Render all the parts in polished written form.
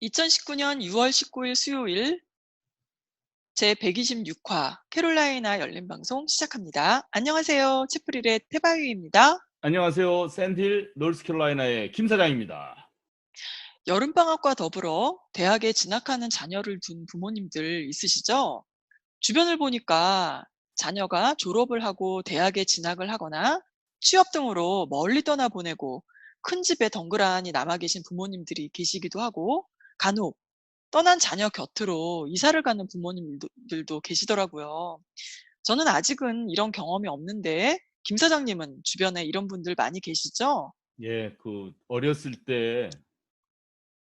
2019년 6월 19일 수요일 제126화 캐롤라이나 열린 방송 시작합니다. 안녕하세요. 치프릴의 태바유입니다. 안녕하세요. 샌딜 노스캐롤라이나의 김 사장입니다. 여름방학과 더불어 대학에 진학하는 자녀를 둔 부모님들 있으시죠? 주변을 보니까 자녀가 졸업을 하고 대학에 진학을 하거나 취업 등으로 멀리 떠나보내고 큰 집에 덩그러니 남아 계신 부모님들이 계시기도 하고 간혹 떠난 자녀 곁으로 이사를 가는 부모님들도 계시더라고요. 저는 아직은 이런 경험이 없는데 김 사장님은 주변에 이런 분들 많이 계시죠? 예,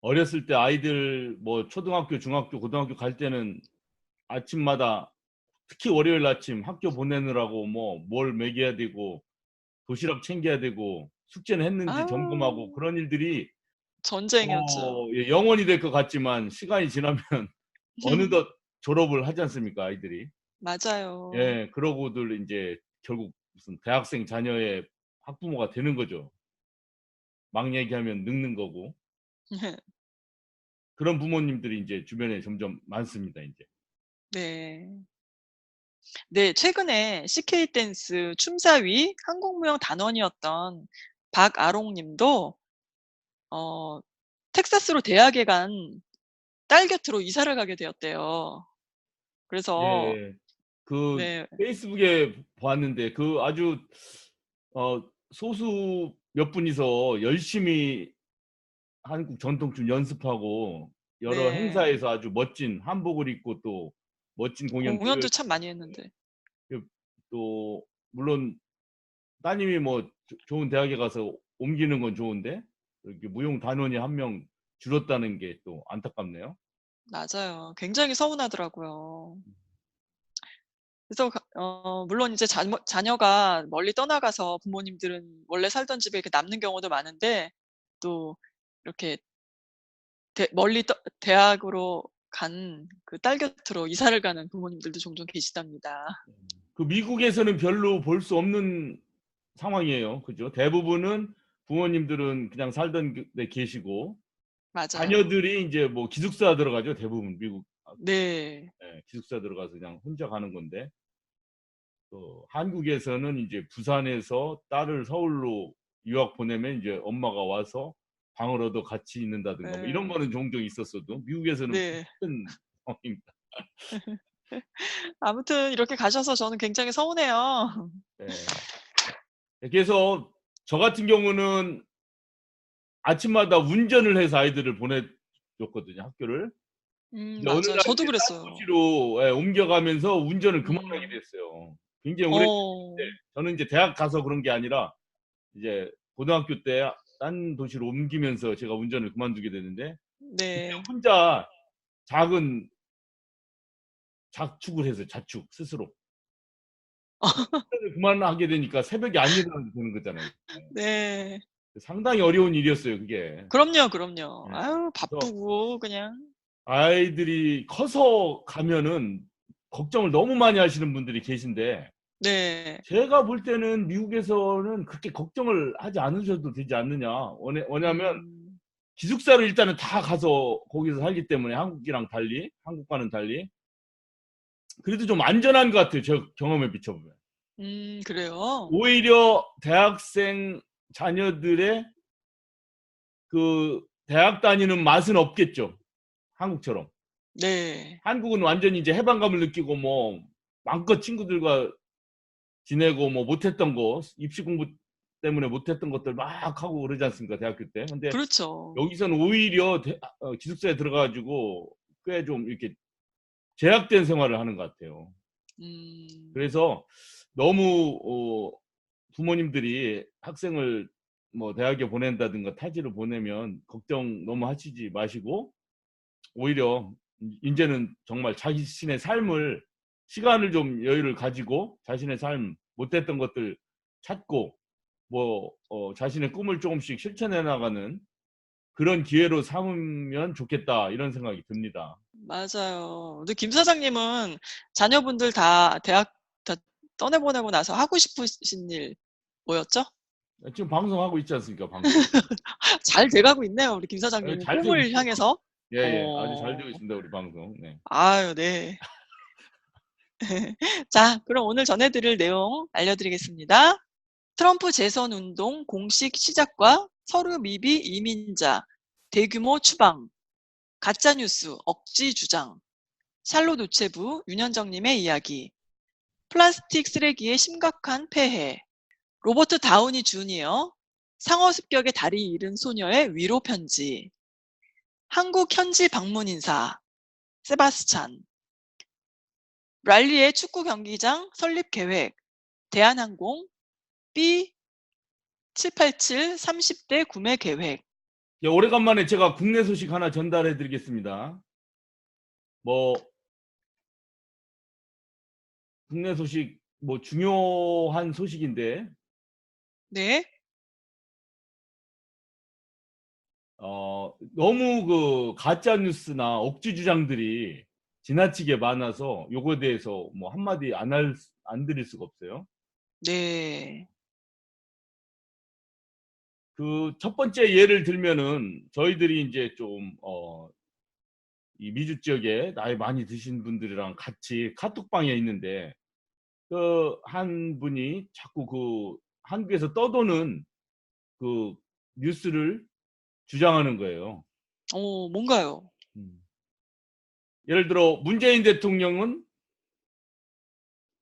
어렸을 때 아이들 뭐 초등학교, 중학교, 고등학교 갈 때는 아침마다 특히 월요일 아침 학교 보내느라고 뭐 뭘 먹여야 되고 도시락 챙겨야 되고 숙제는 했는지 점검하고 아우, 그런 일들이 전쟁이었죠. 예, 영원이 될 것 같지만 시간이 지나면 어느덧 졸업을 하지 않습니까, 아이들이? 맞아요. 예, 그러고들 이제 결국 무슨 대학생 자녀의 학부모가 되는 거죠. 막 얘기하면 늙는 거고. 그런 부모님들이 이제 주변에 점점 많습니다, 이제. 네. 네, 최근에 CK 댄스 춤사위 한국무용 단원이었던 박아롱 님도 어, 텍사스로 대학에 간 딸 곁으로 이사를 가게 되었대요. 그래서 예. 그 네. 페이스북에 봤는데 그 아주 어 소수 몇 분이서 열심히 한국 전통춤 연습하고 여러 네. 행사에서 아주 멋진 한복을 입고 또 멋진 공연 공연도 보여주는데 참 많이 했는데. 또 물론 따님이 뭐 좋은 대학에 가서 옮기는 건 좋은데 이렇게 무용 단원이 한 명 줄었다는 게 또 안타깝네요. 맞아요. 굉장히 서운하더라고요. 그래서 물론 이제 자녀가 멀리 떠나가서 부모님들은 원래 살던 집에 이렇게 남는 경우도 많은데 또 이렇게 멀리 대학으로 간 그 딸 곁으로 이사를 가는 부모님들도 종종 계시답니다. 그 미국에서는 별로 볼 수 없는 상황이에요. 그죠? 대부분은 부모님들은 그냥 살던 데 계시고 맞아요. 자녀들이 인제 뭐 기숙사 들어가죠, 대부분 미국. 네. 예. 기숙사 들어가서 그냥 혼자 가는 건데 한국에서는 인제 부산에서 딸을 서울로 유학 보내면 인제 엄마가 와서 방을 얻어 같이 있는다든가 뭐 이런 예. 거는 종종 있었어도 미국에서는 네. 큰 상황입니다. 아무튼 이렇게 가셔서 저는 굉장히 서운해요. 예. 그래서 저 같은 경우는 아침마다 운전을 해서 아이들을 보내줬거든요, 학교를. 근데 어느 맞아요. 날 저도 이제 딴 그랬어요. 도시로 예 옮겨가면서 운전을 그만하게 음. 됐어요. 굉장히 오래됐는데 어. 저는 인제 대학 가서 그런 게 아니라 이제 고등학교 때 딴 도시로 옮기면서 제가 운전을 그만두게 됐는데 그때 네. 혼자 작은 자축을 했어요, 자축 스스로. 운전을 그만하게 되니까 새벽에 안 일어나도 되는 거잖아요. 네. 상당히 어려운 일이었어요, 그게. 그럼요, 그럼요. 예. 아유 그래서 바쁘고 그냥. 아이들이 커서 가면은 걱정을 너무 많이 하시는 분들이 계신데 네. 제가 볼 때는 미국에서는 그렇게 걱정을 하지 않으셔도 되지 않느냐. 왜냐하면 음. 기숙사를 일단은 다 가서 거기서 살기 때문에 한국과는 달리 그래도 좀 안전한 것 같아요. 저 경험에 비춰보면. 그래요? 오히려 대학생 자녀들의 그 대학 다니는 맛은 없겠죠. 한국처럼. 네. 한국은 완전히 이제 해방감을 느끼고 뭐 마음껏 친구들과 지내고 뭐 못했던 거 입시 공부 때문에 못했던 것들 막 하고 그러지 않습니까, 대학교 때. 근데 그렇죠. 여기서는 오히려 기숙사에 들어가 가지고 꽤 좀 이렇게 제약된 생활을 하는 것 같아요. 음. 그래서 너무 부모님들이 학생을 뭐 대학에 보낸다든가 타지로 보내면 걱정 너무 하시지 마시고 오히려 인제는 정말 자신의 삶을 시간을 좀 여유를 가지고 자신의 삶 못했던 것들 찾고 뭐 자신의 꿈을 조금씩 실천해 나가는 그런 기회로 삼으면 좋겠다 이런 생각이 듭니다. 맞아요. 근데 김 사장님은 자녀분들 다 대학 다 떠내보내고 나서 하고 싶으신 일 뭐였죠? 지금 방송하고 있지 않습니까, 방송. 잘 돼 가고 있네요, 우리 김 예, 사장님은 잘 되고 꿈을 있어요. 향해서. 예, 예. 아주 잘 되고 어. 있습니다, 우리 방송. 네. 아유 네. 자 그럼 오늘 전해 드릴 내용 알려드리겠습니다. 트럼프 재선 운동 공식 시작과 서류 미비 이민자, 대규모 추방, 가짜뉴스, 억지 주장, 샬롯 우체부 윤현정님의 이야기, 플라스틱 쓰레기의 심각한 폐해, 로버트 다우니 주니어, 상어 습격에 다리 잃은 소녀의 위로 편지, 한국 현지 방문 인사, 세바스찬, 랄리의 축구 경기장 설립 계획, 대한항공, B787 30대 구매 계획. 예, 오래간만에 제가 국내 소식 하나 전달해 드리겠습니다. 뭐 국내 소식 뭐 중요한 소식인데 네. 너무 그 가짜 뉴스나 억지 주장들이 지나치게 많아서 요거에 대해서 뭐 한마디 안 드릴 수가 없어요. 네. 그 첫 번째 예를 들면은 저희들이 이제 좀 이 미주 지역에 나이 많이 드신 분들이랑 같이 카톡방에 있는데 그 한 분이 자꾸 그 한국에서 떠도는 그 뉴스를 주장하는 거예요. 뭔가요? 음. 예를 들어 문재인 대통령은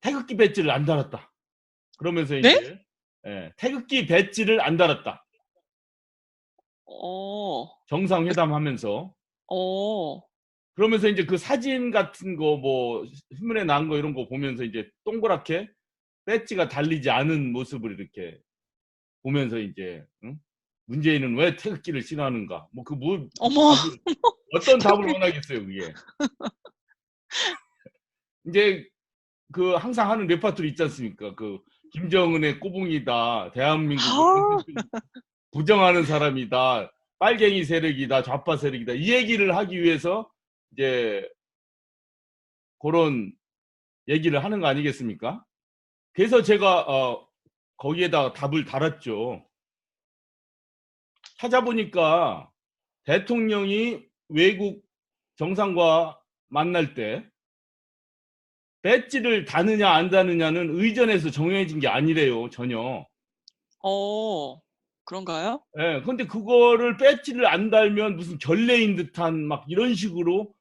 태극기 배지를 안 달았다. 그러면서 네? 이제 태극기 배지를 안 달았다. 어. 정상회담 하면서. 어. 그러면서 이제 그 사진 같은 거 뭐 신문에 난 거 이런 거 보면서 이제 동그랗게 배지가 달리지 않은 모습을 이렇게 보면서 이제 응? 문재인은 왜 태극기를 싫어하는가? 뭐 그 뭐 어머. 답을 어떤 답을 태극기 원하겠어요, 그게. 이제 그 항상 하는 레파토리 있지 않습니까? 그 김정은의 꼬붕이다. 대한민국을 아. 부정하는 사람이다. 빨갱이 세력이다. 좌파 세력이다. 이 얘기를 하기 위해서 이제 그런 얘기를 하는 거 아니겠습니까? 그래서 제가 거기에다가 답을 달았죠. 찾아보니까 대통령이 외국 정상과 만날 때 배지를 다느냐 안 다느냐는 의전에서 정해진 게 아니래요, 전혀. 그런가요? 예, 근데 그거를 배지를 안 달면 무슨 결례인 듯한 막 이런 식으로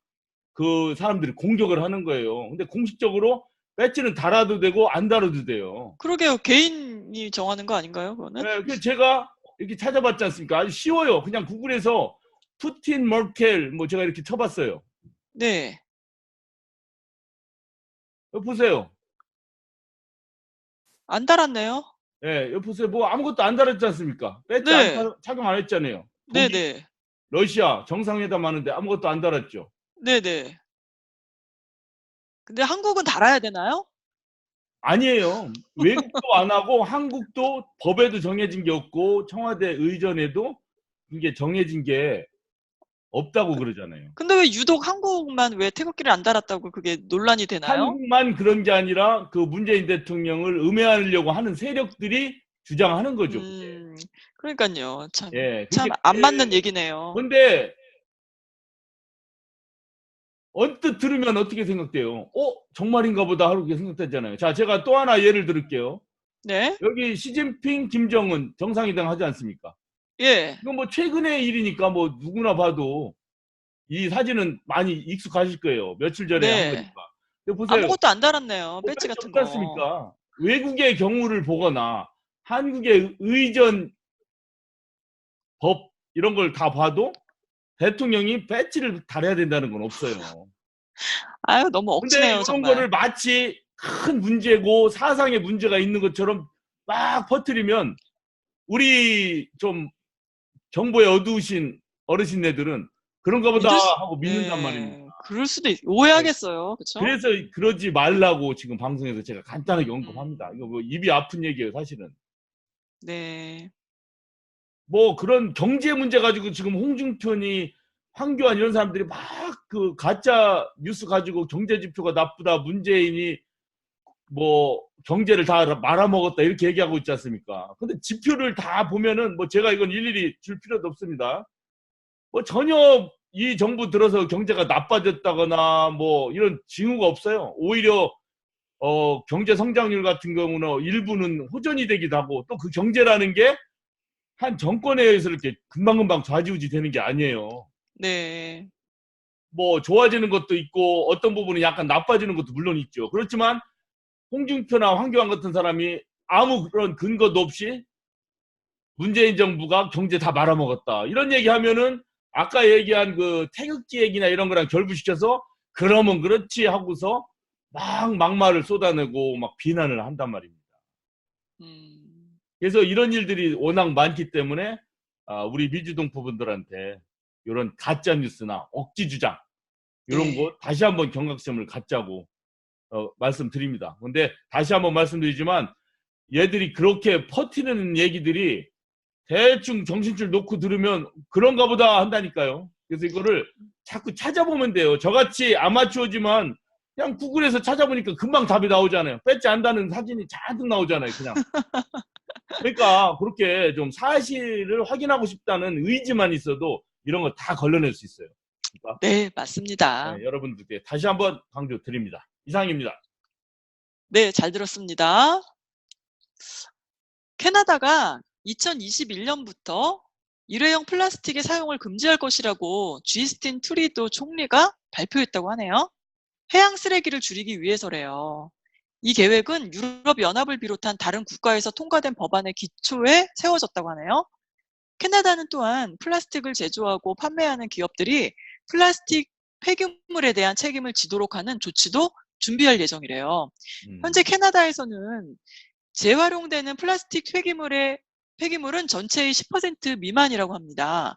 그 사람들이 공격을 하는 거예요. 근데 공식적으로 배지는 달아도 되고 안 달아도 돼요. 그러게요. 개인이 정하는 거 아닌가요, 그거는? 예, 그래서 제가 이렇게 찾아봤지 않습니까? 아주 쉬워요. 그냥 구글에서 푸틴 머켈 뭐 제가 이렇게 쳐봤어요. 네. 여기 보세요. 안 달았네요. 예, 여기 보세요. 뭐 아무것도 안 달았지 않습니까? 배지 네. 착용 안 했잖아요. 독일, 네네. 러시아 정상회담 하는데 아무것도 안 달았죠. 네네. 근데 한국은 달아야 되나요? 아니에요. 외국도 안 하고 한국도 법에도 정해진 게 없고 청와대 의전에도 그게 정해진 게 없다고 그러잖아요. 근데 왜 유독 한국만 왜 태극기를 안 달았다고 그게 논란이 되나요? 한국만 그런 게 아니라 그 문재인 대통령을 음해하려고 하는 세력들이 주장하는 거죠, 그게. 그러니깐요. 예, 참 그게 안 맞는 얘기네요. 근데 언뜻 들으면 어떻게 생각돼요? 정말인가 보다 하고 그렇게 생각되잖아요. 자, 제가 또 하나 예를 들을게요. 네. 여기 시진핑, 김정은 정상회담 하지 않습니까? 예. 이건 뭐 최근의 일이니까 뭐 누구나 봐도 이 사진은 많이 익숙하실 거예요. 며칠 전에 한 네. 거니까. 근데 보세요. 아무것도 안 달았네요. 뭐 배지 배지 같은 없지 거. 않습니까? 외국의 경우를 보거나 한국의 의전 법 이런 걸 다 봐도 대통령이 배지를 달아야 된다는 건 없어요. 아유 너무 근데 억지네요 이런 정말. 거를 마치 큰 문제고 사상의 문제가 있는 것처럼 막 퍼뜨리면 우리 좀 정보에 어두우신 어르신네들은 그런가 보다 하고 믿는단 말입니다. 네. 그럴 수도 네. 오해하겠어요. 그쵸? 그래서 그러지 말라고 지금 방송에서 제가 간단하게 언급합니다. 이거 음. 뭐 입이 아픈 얘기예요, 사실은. 네. 뭐 그런 경제 문제 가지고 지금 홍준표니 황교안 이런 사람들이 막 그 가짜 뉴스 가지고 경제 지표가 나쁘다, 문재인이 뭐 경제를 다 말아먹었다 이렇게 얘기하고 있지 않습니까? 근데 지표를 다 보면은 뭐 제가 이건 일일이 줄 필요도 없습니다. 뭐 전혀 이 정부 들어서 경제가 나빠졌다거나 뭐 이런 징후가 없어요. 오히려 경제 성장률 같은 경우는 일부는 호전이 되기도 하고, 또 그 경제라는 게 한 정권에 의해서 이렇게 금방금방 좌지우지 되는 게 아니에요. 네. 뭐 좋아지는 것도 있고 어떤 부분은 약간 나빠지는 것도 물론 있죠. 그렇지만 홍준표나 황교안 같은 사람이 아무 그런 근거도 없이 문재인 정부가 경제 다 말아먹었다, 이런 얘기하면은 아까 얘기한 그 태극기 얘기나 이런 거랑 결부시켜서 그러면 그렇지 하고서 막 막말을 쏟아내고 막 비난을 한단 말입니다. 음. 그래서 이런 일들이 워낙 많기 때문에 우리 미주동포 분들한테 이런 가짜 뉴스나 억지 주장 이런 네. 거 다시 한번 경각심을 갖자고 말씀드립니다. 근데 다시 한번 말씀드리지만 얘들이 그렇게 퍼뜨리는 얘기들이 대충 정신줄 놓고 들으면 그런가 보다 한다니까요. 그래서 이거를 자꾸 찾아보면 돼요. 저같이 아마추어지만 그냥 구글에서 찾아보니까 금방 답이 나오잖아요. 뺏지 않다는 사진이 잔뜩 나오잖아요. 그냥. 그러니까 그렇게 좀 사실을 확인하고 싶다는 의지만 있어도 이런 거 다 걸러낼 수 있어요. 그러니까 네, 맞습니다. 여러분들께 다시 한번 강조드립니다. 이상입니다. 네, 잘 들었습니다. 캐나다가 2021년부터 일회용 플라스틱의 사용을 금지할 것이라고 주스틴 트루도 총리가 발표했다고 하네요. 해양 쓰레기를 줄이기 위해서래요. 이 계획은 유럽연합을 비롯한 다른 국가에서 통과된 법안의 기초에 세워졌다고 하네요. 캐나다는 또한 플라스틱을 제조하고 판매하는 기업들이 플라스틱 폐기물에 대한 책임을 지도록 하는 조치도 준비할 예정이래요. 현재 캐나다에서는 재활용되는 플라스틱 폐기물은 전체의 10% 미만이라고 합니다.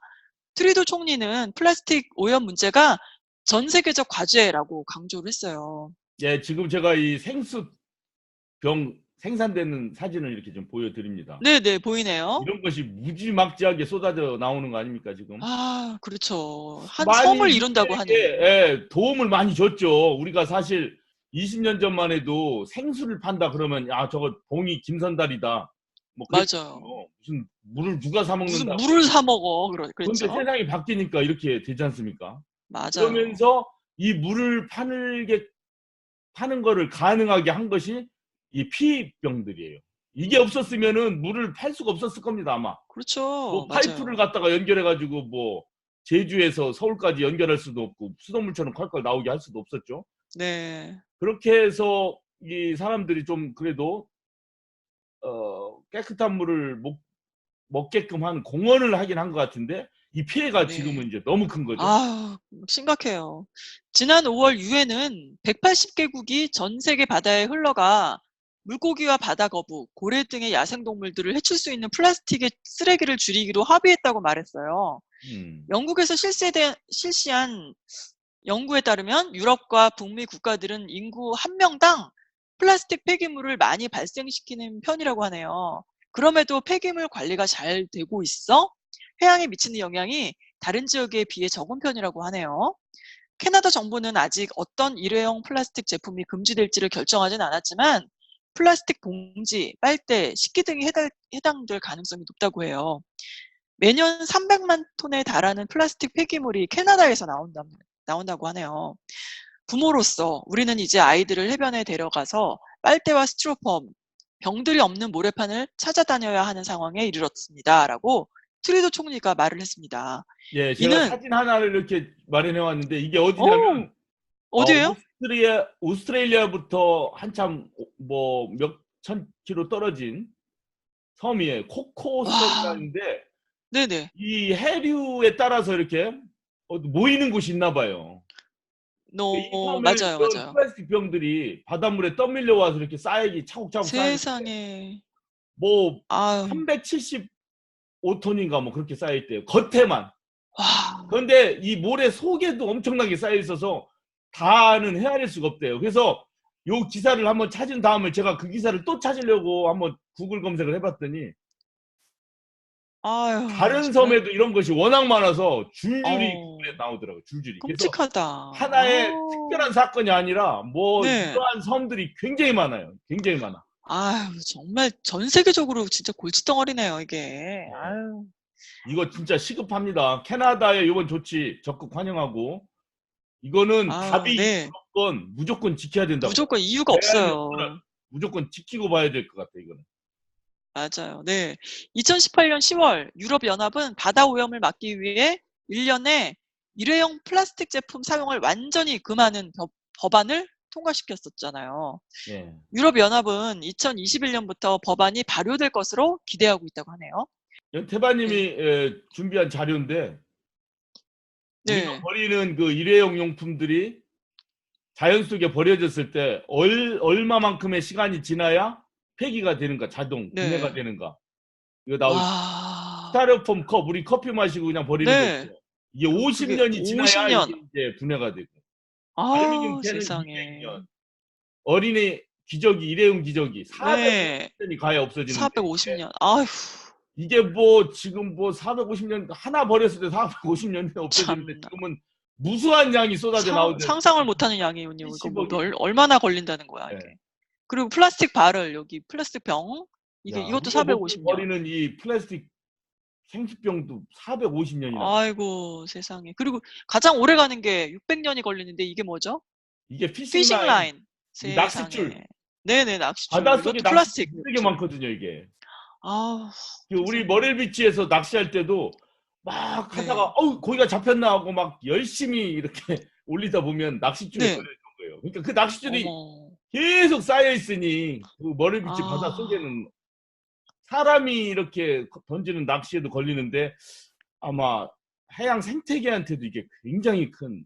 트루도 총리는 플라스틱 오염 문제가 전 세계적 과제라고 강조를 했어요. 예, 지금 제가 이 생수병 생산되는 사진을 이렇게 좀 보여드립니다. 네네, 보이네요. 이런 것이 무지막지하게 쏟아져 나오는 거 아닙니까, 지금? 아, 그렇죠. 한 많이 섬을 이룬다고 하니. 인류에게 도움을 많이 줬죠. 우리가 사실 20년 전만 해도 생수를 판다 그러면 저거 봉이 김선달이다, 뭐 맞아요. 그랬거든요. 무슨 물을 누가 사 무슨 먹는다고. 물을 사 먹어. 그런데 그랬죠. 세상이 바뀌니까 이렇게 되지 않습니까? 맞아요. 그러면서 이 물을 파는 거를 가능하게 한 것이 이 피병들이에요. 이게 없었으면은 물을 팔 수가 없었을 겁니다, 아마. 그렇죠. 뭐 파이프를 맞아요. 갖다가 연결해가지고 뭐 제주에서 서울까지 연결할 수도 없고 수돗물처럼 콸콸 나오게 할 수도 없었죠. 네. 그렇게 해서 이 사람들이 좀 그래도 깨끗한 물을 먹게끔 한 공헌을 하긴 한 것 같은데, 이 피해가 네. 지금은 이제 너무 큰 거죠. 아, 심각해요. 지난 5월 유엔은 180개국이 전 세계 바다에 흘러가 물고기와 바다거북, 고래 등의 야생동물들을 해칠 수 있는 플라스틱의 쓰레기를 줄이기로 합의했다고 말했어요. 음. 영국에서 실시한 연구에 따르면 유럽과 북미 국가들은 인구 1명당 플라스틱 폐기물을 많이 발생시키는 편이라고 하네요. 그럼에도 폐기물 관리가 잘 되고 있어 해양에 미치는 영향이 다른 지역에 비해 적은 편이라고 하네요. 캐나다 정부는 아직 어떤 일회용 플라스틱 제품이 금지될지를 결정하진 않았지만 플라스틱 봉지, 빨대, 식기 등이 해당될 가능성이 높다고 해요. 매년 300만 톤에 달하는 플라스틱 폐기물이 캐나다에서 나온다고 하네요. 부모로서 우리는 이제 아이들을 해변에 데려가서 빨대와 스티로폼, 병들이 없는 모래판을 찾아다녀야 하는 상황에 이르렀습니다. 라고 트루도 총리가 말을 했습니다. 예, 제가 이는 사진 하나를 이렇게 마련해 왔는데 이게 어 어디냐면 어디예요? 오스트레일리아부터 한참 뭐 몇천 킬로 떨어진 섬이에요. 와, 코코섬이라는데 네네. 이 해류에 따라서 이렇게 모이는 곳이 있나 봐요. 이 섬을 맞아요, 이런 맞아요. 플라스틱 병들이 바닷물에 떠밀려 와서 이렇게 쌓이기 차곡차곡 쌓이는데 세상에. 뭐 아유, 375톤인가 뭐 그렇게 쌓여 있대요. 겉에만. 와, 그런데 이 모래 속에도 엄청나게 쌓여 있어서 다는 헤아릴 수가 없대요. 그래서 요 기사를 한번 찾은 다음에 제가 그 기사를 또 찾으려고 한번 구글 검색을 해봤더니 아유, 다른 정말, 섬에도 이런 것이 워낙 많아서 줄줄이 어, 구글에 나오더라고요. 줄줄이. 그래서 끔찍하다. 하나의 특별한 사건이 아니라 뭐 네. 이러한 섬들이 굉장히 많아요. 굉장히 많아. 아유, 정말 전 세계적으로 진짜 골칫덩어리네요, 이게. 네. 아유. 이거 진짜 시급합니다. 캐나다의 이번 조치 적극 환영하고 이거는 아, 답이 네. 무조건 지켜야 된다고 봐요. 무조건 이유가 대안이 없더라도 없어요. 무조건 지키고 봐야 될 것 같아 이거는. 맞아요. 네. 2018년 10월 유럽연합은 바다 오염을 막기 위해 1년에 일회용 플라스틱 제품 사용을 완전히 금하는 법안을 통과시켰었잖아요. 예. 유럽연합은 2021년부터 법안이 발효될 것으로 기대하고 있다고 하네요. 태바님이 네. 준비한 자료인데 우리가 네. 버리는 그 일회용 용품들이 자연 속에 버려졌을 때 얼마만큼의 시간이 지나야 폐기가 되는가, 자동 분해가 네. 되는가. 이거 나오죠. 와. 스타리오폼 컵, 우리 커피 마시고 그냥 버리는 거 네. 있죠. 이게 그게 50년이 지나야 50년. 이게 이제 분해가 되고. 알루미늄 아, 캔은 세상에. 200년. 어린이 기저귀, 일회용 기저귀 네. 450년이 가야 없어지는데 450년. 아휴, 이게 뭐 지금 뭐 450년 하나 버렸을 때 450년이 없어지는데 참나. 지금은 무수한 양이 쏟아져 나오는데 상상을 못하는 양이군요. 이거 뭐 70억이. 얼마나 걸린다는 거야, 예. 이게. 그리고 플라스틱 발을 여기 플라스틱 병 야, 이것도 우리가 먹고 450년. 버리는 이 플라스틱 생수병도 450년이나. 아이고, 세상에. 그리고 가장 오래 가는 게 600년이 걸리는데 이게 뭐죠? 이게 피싱 피싱 라인, 라인. 이 낚싯줄. 세상에. 네네, 낚싯줄. 바닷속에 이것도 플라스틱 낚싯줄 되게 줄. 많거든요, 이게. 아우, 우리 세상에. 머렐비치에서 낚시할 때도 막 하다가 네. 고기가 잡혔나 하고 막 열심히 이렇게 올리다 보면 낚싯줄에 네. 걸려있는 거예요. 그러니까 그 낚싯줄이 어머. 계속 쌓여 있으니 그 머렐비치 바다 아. 속에는 사람이 이렇게 던지는 낚시에도 걸리는데 아마 해양 생태계한테도 이게 굉장히 큰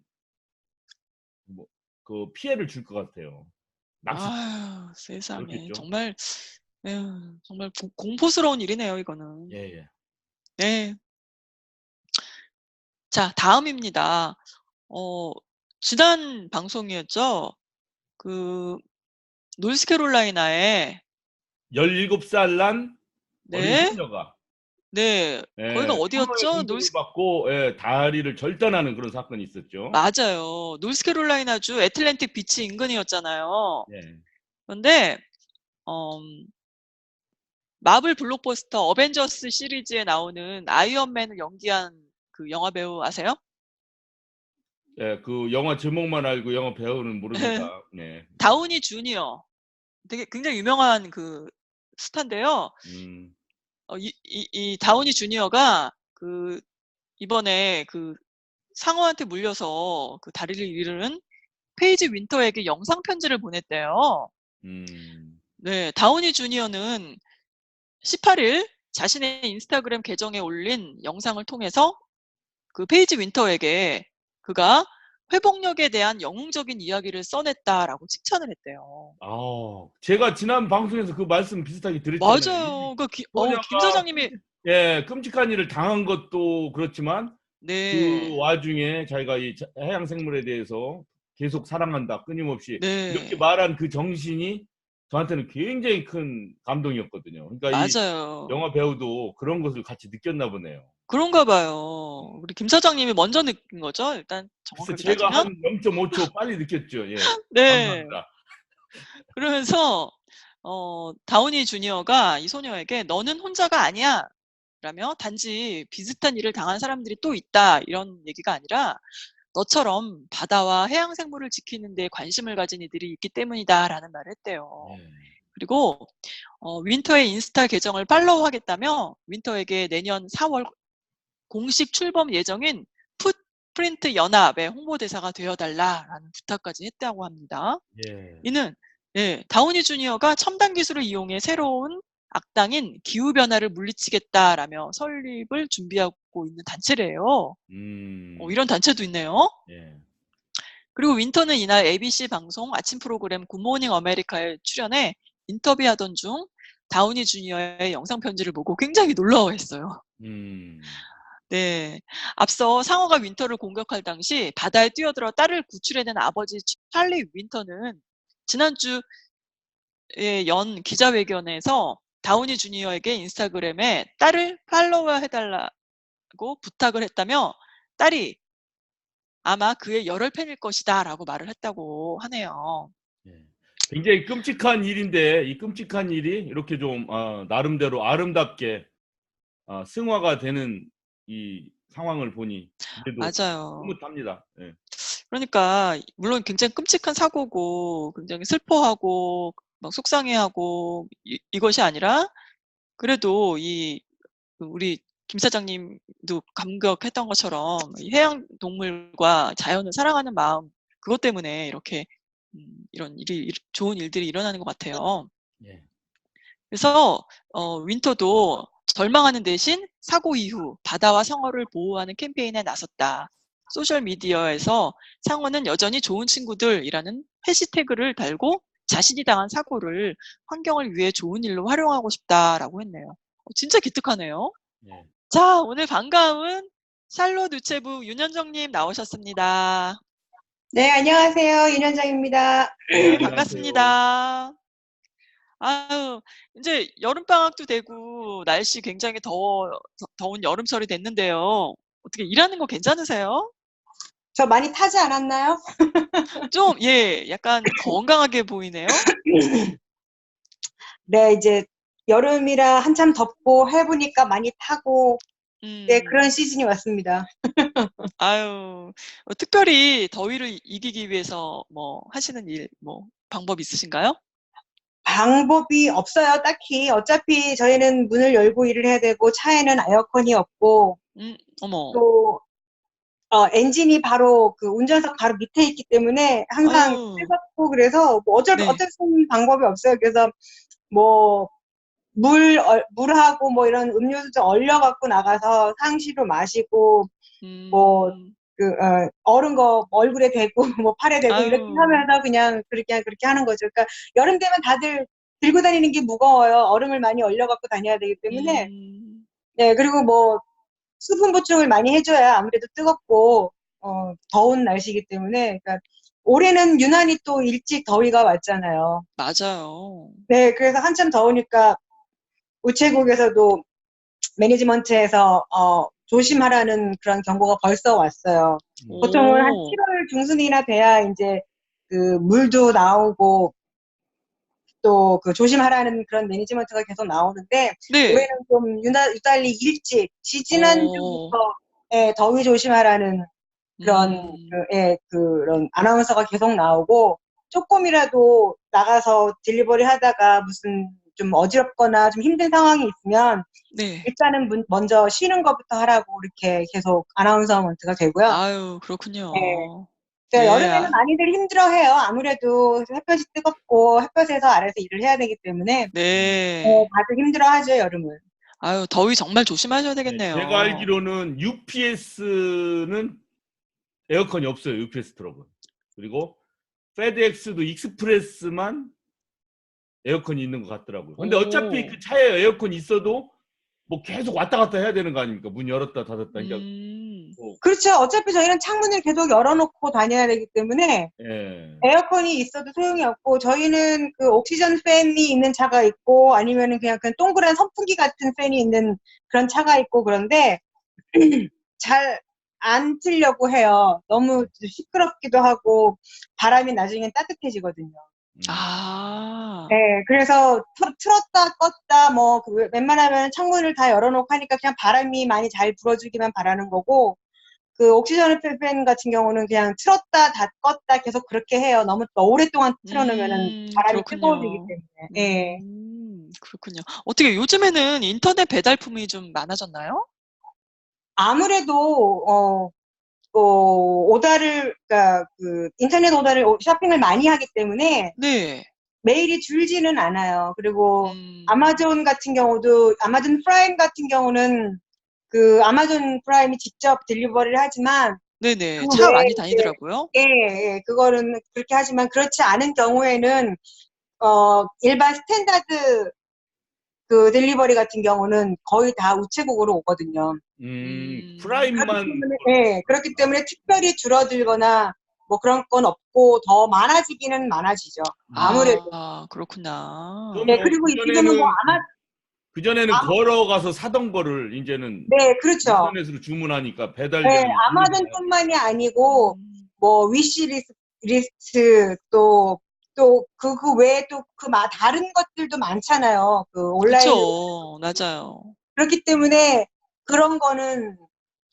뭐, 그 피해를 줄 것 같아요. 낚시 아유, 세상에. 그렇겠죠? 정말 에휴, 정말 공포스러운 일이네요, 이거는. 예, 예. 네. 자, 다음입니다. 어 지난 방송이었죠? 그 노스캐롤라이나에 17살 난 어린 네. 소녀가 네. 거기가 평화의 어디였죠? 공격을 받고 다리를 절단하는 그런 사건이 있었죠. 맞아요. 노스캐롤라이나주 애틀랜틱 비치 인근이었잖아요. 예. 그런데 마블 블록버스터 어벤져스 시리즈에 나오는 아이언맨을 연기한 그 영화 배우 아세요? 예, 그 영화 제목만 알고 영화 배우는 모릅니다. 네. 다우니 주니어. 되게 굉장히 유명한 그 스타인데요. 음. 이 다우니 주니어가 그 이번에 그 상어한테 물려서 그 다리를 잃은 페이지 윈터에게 영상 편지를 보냈대요. 음. 네. 다우니 주니어는 18일 자신의 인스타그램 계정에 올린 영상을 통해서 그 페이지 윈터에게 그가 회복력에 대한 영웅적인 이야기를 써냈다라고 칭찬을 했대요. 제가 지난 방송에서 그 말씀 비슷하게 드렸잖아요. 이 맞아요. 김 소녀가 사장님이 끔찍한 일을 당한 것도 그렇지만 그 네. 와중에 자기가 이 해양 생물에 대해서 계속 사랑한다, 끊임없이 이렇게 네. 말한 그 정신이 저한테는 굉장히 큰 감동이었거든요. 그러니까 이 맞아요. 영화 배우도 그런 것을 같이 느꼈나 보네요. 그런가 봐요. 우리 김 사장님이 먼저 느낀 거죠? 일단 글쎄 정확하게 제가 따지면? 한 0.5초 빨리 느꼈죠. 예. 네. 감사합니다. 그러면서 다우니 주니어가 이 소녀에게 "너는 혼자가 아니야." 라며 단지 비슷한 일을 당한 사람들이 또 있다 이런 얘기가 아니라 "너처럼 바다와 해양 생물을 지키는 데 관심을 가진 이들이 있기 때문이다."라는 말을 했대요. 예. 그리고 윈터의 인스타 계정을 팔로우하겠다며 윈터에게 내년 4월 공식 출범 예정인 풋프린트 연합의 홍보대사가 되어 달라라는 부탁까지 했다고 합니다. 예. 이는 다우니 주니어가 첨단 기술을 이용해 새로운 악당인 기후 변화를 물리치겠다라며 설립을 준비하고 있는 단체래요. 음. 이런 단체도 있네요. 예. 그리고 윈터는 이날 ABC 방송 아침 프로그램 굿모닝 아메리카에 출연해 인터뷰하던 중 다우니 주니어의 영상 편지를 보고 굉장히 놀라워했어요. 음. 네. 앞서 상어가 윈터를 공격할 당시 바다에 뛰어들어 딸을 구출해낸 아버지 찰리 윈터는 지난주에 연 기자회견에서 다우니 주니어에게 인스타그램에 딸을 팔로우해 달라고 부탁을 했다며 딸이 아마 그의 열혈 팬일 것이다라고 말을 했다고 하네요. 예. 굉장히 끔찍한 일인데 이 끔찍한 일이 이렇게 좀 나름대로 아름답게 승화가 되는 이 상황을 보니 그래도 맞아요. 흐뭇합니다. 예. 그러니까 물론 굉장히 끔찍한 사고고 굉장히 슬퍼하고 막 속상해하고 이것이 아니라 그래도 우리 김 사장님도 감격했던 것처럼 이 해양 동물과 자연을 사랑하는 마음 그것 때문에 이렇게 이런 좋은 일들이 일어나는 것 같아요. 예. 그래서 윈터도 절망하는 대신 사고 이후 바다와 상어를 보호하는 캠페인에 나섰다. 소셜 미디어에서 상어는 여전히 좋은 친구들이라는 해시태그를 달고 자신이 당한 사고를 환경을 위해 좋은 일로 활용하고 싶다라고 했네요. 진짜 기특하네요. 예. 자, 오늘 반가운 샬롯 우체부 윤현정님 나오셨습니다. 네, 안녕하세요. 윤현정입니다. 네, 안녕하세요. 반갑습니다. 아유, 이제 여름방학도 되고 날씨 굉장히 더운 여름철이 됐는데요. 어떻게 일하는 거 괜찮으세요? 저 많이 타지 않았나요? 좀, 예, 약간 건강하게 보이네요. 네, 이제 여름이라 한참 덥고 해보니까 많이 타고, 네, 그런 음, 시즌이 왔습니다. 아유, 특별히 더위를 이기기 위해서 뭐 하시는 방법 있으신가요? 방법이 없어요, 딱히. 어차피 저희는 문을 열고 일을 해야 되고, 차에는 에어컨이 없고, 어머, 또, 엔진이 바로 그 운전석 바로 밑에 있기 때문에 항상 아유, 뜨겁고, 그래서 뭐 네, 어쩔 수 없는 방법이 없어요. 그래서 뭐, 물하고 뭐 이런 음료수 좀 얼려갖고 나가서 상시로 마시고, 뭐, 음, 얼은 거 얼굴에 대고, 뭐, 팔에 대고, 이렇게 아유, 하면서 그냥 그렇게 하는 거죠. 그러니까, 여름 되면 다들 들고 다니는 게 무거워요. 얼음을 많이 얼려갖고 다녀야 되기 때문에. 음, 네, 그리고 뭐, 수분 보충을 많이 해줘야 아무래도 뜨겁고, 더운 날씨이기 때문에. 그러니까, 올해는 유난히 또 일찍 더위가 왔잖아요. 맞아요. 네, 그래서 한참 더우니까 우체국에서도 매니지먼트에서 조심하라는 그런 경고가 벌써 왔어요. 보통은 한 오, 7월 중순이나 돼야 이제 그 물도 나오고 또 그 조심하라는 그런 매니지먼트가 계속 나오는데 네, 올해는 좀 유달리 일찍 어, 지지난주부터 더위 조심하라는 그런 음, 그런 아나운서가 계속 나오고 조금이라도 나가서 딜리버리 하다가 무슨 좀 어지럽거나 좀 힘든 상황이 있으면 네. 일단은 먼저 쉬는 것부터 하라고 이렇게 계속 아나운서먼트가 되고요. 아유, 네. 그렇군요. 그러니까 예, 여름에는 많이들 힘들어해요. 아무래도 햇볕이 뜨겁고 햇볕에서 아래서 일을 해야 되기 때문에 네. 다들 힘들어하죠, 여름은. 아유, 더위 정말 조심하셔야 네, 제가 되겠네요. 알기로는 UPS는 에어컨이 없어요. UPS 트럭은. 그리고 페드엑스도 익스프레스만 에어컨이 있는 것 같더라고요. 근데 어차피 오, 그 차에 에어컨이 있어도 뭐 계속 왔다 갔다 해야 되는 거 아닙니까? 문 열었다 닫았다. 그러니까 음, 뭐, 그렇죠. 어차피 저희는 창문을 계속 열어놓고 다녀야 되기 때문에 예. 에어컨이 있어도 소용이 없고 저희는 그 옥시전 팬이 있는 차가 있고 아니면은 그냥 동그란 선풍기 같은 팬이 있는 그런 차가 있고 그런데 잘 안 틀려고 해요. 너무 시끄럽기도 하고 바람이 나중엔 따뜻해지거든요. 아, 네, 그래서 틀었다 껐다 웬만하면 창문을 다 열어놓고 하니까 그냥 바람이 많이 잘 불어주기만 바라는 거고 그 옥시전 팬 같은 경우는 그냥 틀었다 다 껐다 계속 그렇게 해요. 너무 오랫동안 틀어놓으면은 바람이 뜨거워지기 그렇군요. 때문에. 예. 그렇군요. 어떻게 요즘에는 인터넷 배달품이 좀 많아졌나요? 아무래도 그러니까 그 인터넷 쇼핑을 많이 하기 때문에 네. 메일이 줄지는 않아요. 그리고 음, 아마존 같은 경우도 아마존 프라임 같은 경우는 그 아마존 프라임이 직접 딜리버리를 하지만 그 네네. 차 외에 많이 다니더라고요. 그거는 그렇게 하지만 그렇지 않은 경우에는 일반 스탠다드 그 딜리버리 같은 경우는 거의 다 우체국으로 오거든요. 프라임만 그렇기 때문에 특별히 줄어들거나 뭐 그런 건 없고 더 많아지기는 많아지죠. 아무래도. 그렇구나. 네, 그러면 그리고 지금은 뭐 그전에는 걸어가서 사던 거를 이제는 네, 그렇죠. 인터넷으로 주문하니까 네, 배달량이 늘어나요. 아마존뿐만이 아니고 음, 뭐 위시리스트 그 외에 또 다른 것들도 많잖아요. 그 온라인으로. 그쵸. 맞아요. 그렇기 때문에 그런 거는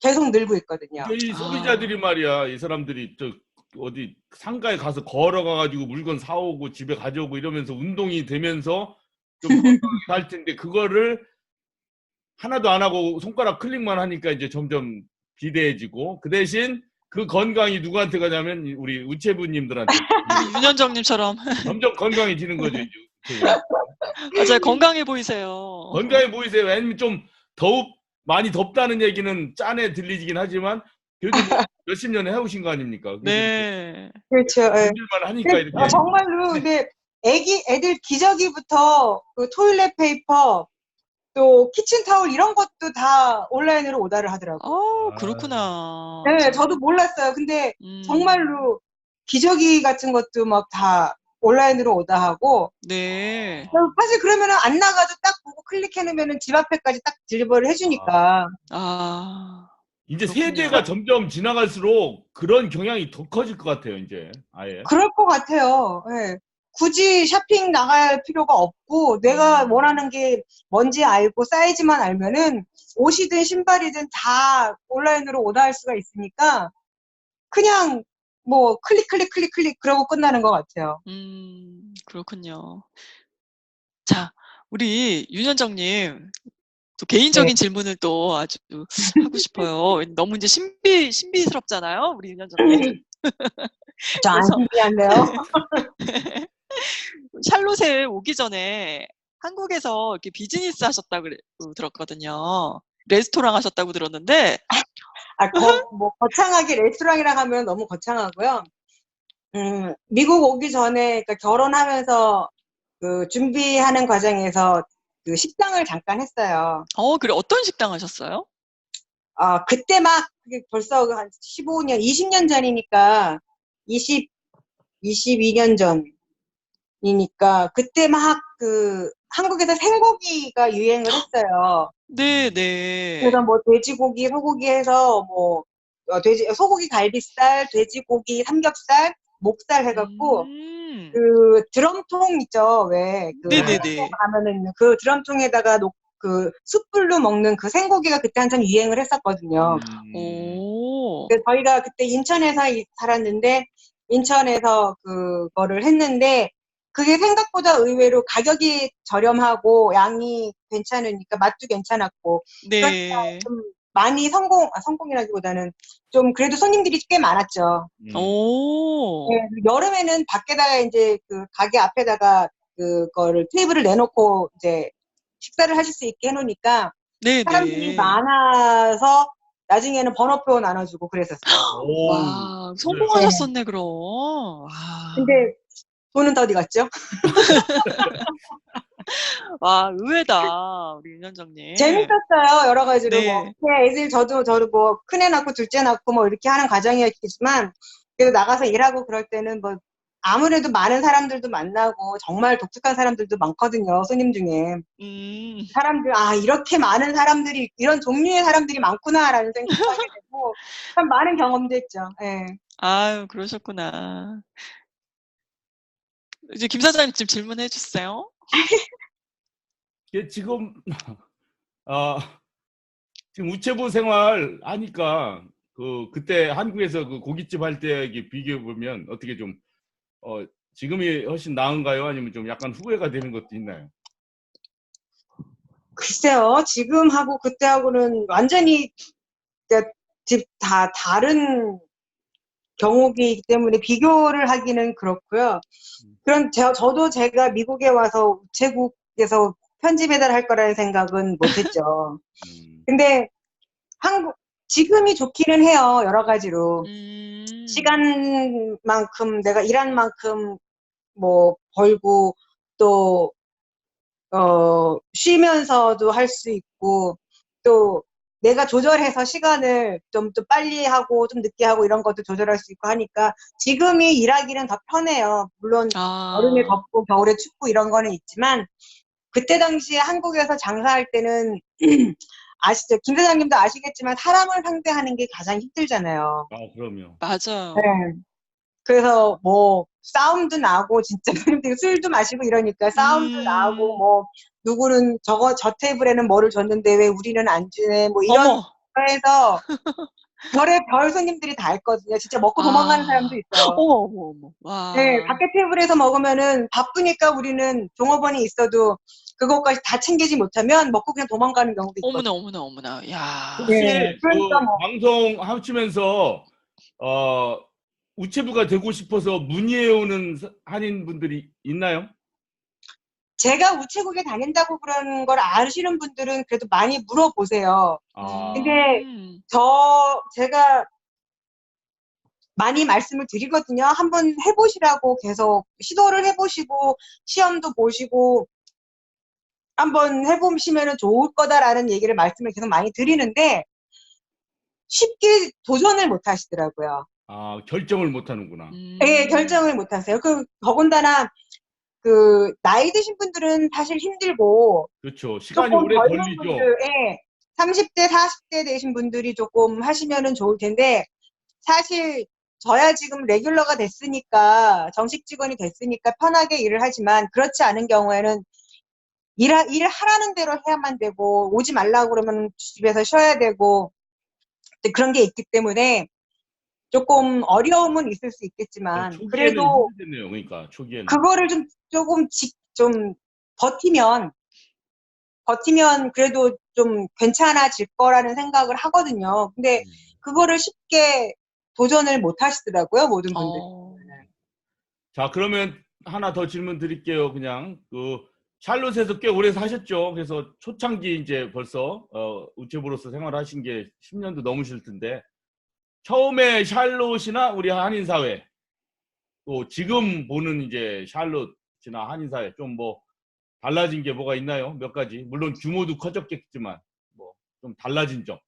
계속 늘고 있거든요. 이 소비자들이 말이야, 이 사람들이 어디 상가에 가서 걸어가가지고 물건 사오고 집에 가져오고 이러면서 운동이 되면서 좀 건강하게 살 텐데 그거를 하나도 안 하고 손가락 클릭만 하니까 이제 점점 비대해지고 그 대신 그 건강이 누구한테 가냐면 우리 우체부님들한테 우리 윤현정님처럼. 점점 건강해지는 거죠. 이제 맞아요. 건강해 보이세요. 건강해 보이세요. 아니면 좀 많이 덥다는 얘기는 짠해 들리긴 하지만 그래도 뭐 몇십 년에 해오신 거 아닙니까? 네. 그렇죠. 예. 힘들만 하니까 이렇게. 정말로 근데 애들 기저귀부터 그 토일렛 페이퍼 또 키친타올 이런 것도 다 온라인으로 오다를 하더라고요. 그렇구나. 네, 저도 몰랐어요. 근데 정말로 기저귀 같은 것도 막 다 온라인으로 오다하고 네. 사실 그러면은 안 나가도 딱 보고 클릭해놓으면은 집 앞에까지 딱 딜리버를 해주니까. 이제 그렇군요. 세대가 점점 지나갈수록 그런 경향이 더 커질 것 같아요. 이제 아예. 그럴 것 같아요. 예. 굳이 쇼핑 나갈 필요가 없고 내가 원하는 게 뭔지 알고 사이즈만 알면은 옷이든 신발이든 다 온라인으로 오다할 수가 있으니까 그냥 뭐 클릭 그러고 끝나는 것 같아요. 그렇군요. 자, 우리 윤현정님 또 네. 개인적인 질문을 또 아주 하고 싶어요. 너무 이제 신비스럽잖아요, 우리 윤현정님. 저 안 그래서 신기한데요. 샬롯에 오기 전에 한국에서 이렇게 비즈니스 하셨다고 들었거든요. 레스토랑 하셨다고 들었는데, 뭐 거창하게 레스토랑이라 하면 너무 거창하고요. 미국 오기 전에 그러니까 결혼하면서 그 준비하는 과정에서 그 식당을 잠깐 했어요. 그래 어떤 식당 하셨어요? 그때 막 그게 벌써 한 15년, 20년 전이니까 22년 전이니까 그때 막 그 한국에서 생고기가 유행을 했어요. 네. 그래서 뭐 돼지고기, 소고기 해서 뭐 소고기 갈비살, 돼지고기 삼겹살, 목살 해갖고 그 드럼통 있죠, 왜 그 네네네. 가면은 그 드럼통에다가 그 숯불로 먹는 그 생고기가 그때 한참 유행을 했었거든요. 그래서 저희가 그때 인천에서 살았는데 인천에서 그거를 했는데 그게 생각보다 의외로 가격이 저렴하고 양이 괜찮으니까 맛도 괜찮았고 그러니까 네. 좀 많이 성공이라기보다는 좀 그래도 손님들이 꽤 많았죠. 네, 여름에는 밖에다가 이제 그 가게 앞에다가 그거를 테이블을 내놓고 이제 식사를 하실 수 있게 해놓으니까 사람들이 많아서 나중에는 번호표 나눠주고 그랬었어요. 와, 성공하셨었네, 그럼. 근데 돈은 다 어디 갔죠? 와, 의외다, 우리 윤현정님. 재밌었어요, 여러 가지로. 네. 뭐, 애들, 저도 뭐, 큰애 낳고 둘째 낳고 뭐, 이렇게 하는 과정이었지만, 그래도 나가서 일하고 그럴 때는 뭐, 아무래도 많은 사람들도 만나고, 정말 독특한 사람들도 많거든요, 손님 중에. 사람들, 이렇게 많은 사람들이, 이런 종류의 사람들이 많구나라는 생각을 하게 되고, 참 많은 경험도 했죠, 예. 아유, 그러셨구나. 이제 김 사장님 지금 질문해 주세요. 지금 지금 우체부 생활 하니까 그때 한국에서 그 고깃집 할 때 비교해 보면 어떻게 좀 지금이 훨씬 나은가요? 아니면 좀 약간 후회가 되는 것도 있나요? 글쎄요, 지금하고 그때하고는 완전히 다 다른 경우이기 때문에 비교를 하기는 그렇고요. 저도 제가 미국에 와서 우체국에서 편지 배달할 거라는 생각은 못했죠. 근데 지금이 좋기는 해요, 여러 가지로. 시간만큼, 내가 일한 만큼 뭐 벌고, 또, 쉬면서도 할 수 있고, 또 내가 조절해서 시간을 좀 빨리 하고 좀 늦게 하고 이런 것도 조절할 수 있고 하니까 지금이 일하기는 더 편해요. 물론 여름에 덥고 겨울에 춥고 이런 거는 있지만 그때 당시에 한국에서 장사할 때는 아시죠? 김 사장님도 아시겠지만 사람을 상대하는 게 가장 힘들잖아요. 그럼요. 맞아요. 네. 그래서 뭐 싸움도 나고 진짜 술도 마시고 이러니까 싸움도 나고 뭐 누구는 저 테이블에는 뭐를 줬는데 왜 우리는 안 주네 뭐 이런 해서 별의 손님들이 다 있거든요. 진짜 먹고 도망가는 사람도 아. 있어요. 어머. 네, 와. 밖에 테이블에서 먹으면은 바쁘니까 우리는 종업원이 있어도 그것까지 다 챙기지 못하면 먹고 그냥 도망가는 경우도 있거든요. 어머나. 야. 혹시 네, 그러니까 뭐 방송 하시면서 우체부가 되고 싶어서 문의해오는 한인분들이 있나요? 제가 우체국에 다닌다고 그러는 걸 아시는 분들은 그래도 많이 물어보세요. 근데 음. 제가 많이 말씀을 드리거든요. 한번 해보시라고 계속 시도를 해보시고 시험도 보시고 한번 해보시면 좋을 거다라는 얘기를 말씀을 계속 많이 드리는데 쉽게 도전을 못 하시더라고요. 결정을 못 하는구나. 예, 결정을 못 하세요. 더군다나 나이 드신 분들은 사실 힘들고 그렇죠. 시간이 조금 오래 젊은 걸리죠. 분들, 예, 30대, 40대 되신 분들이 조금 하시면은 좋을 텐데 사실 저야 지금 레귤러가 됐으니까 정식 직원이 됐으니까 편하게 일을 하지만 그렇지 않은 경우에는 일을 하라는 대로 해야만 되고 오지 말라고 그러면 집에서 쉬어야 되고 그런 게 있기 때문에 조금 어려움은 있을 수 있겠지만 초기에는 그래도 힘들겠네요. 그러니까 초기에는. 그거를 좀 버티면 그래도 좀 괜찮아질 거라는 생각을 하거든요. 근데 그거를 쉽게 도전을 못 하시더라고요, 모든 분들이. 자, 그러면 하나 더 질문 드릴게요. 그냥 샬롯에서 꽤 오래 사셨죠. 그래서 초창기 이제 벌써 우체부로서 생활하신 게 10년도 넘으실 텐데 처음에 샬롯이나 우리 한인사회 또 지금 보는 이제 샬롯이나 한인사회 좀 뭐 달라진 게 뭐가 있나요? 몇 가지. 물론 규모도 커졌겠지만 뭐 좀 달라진 점.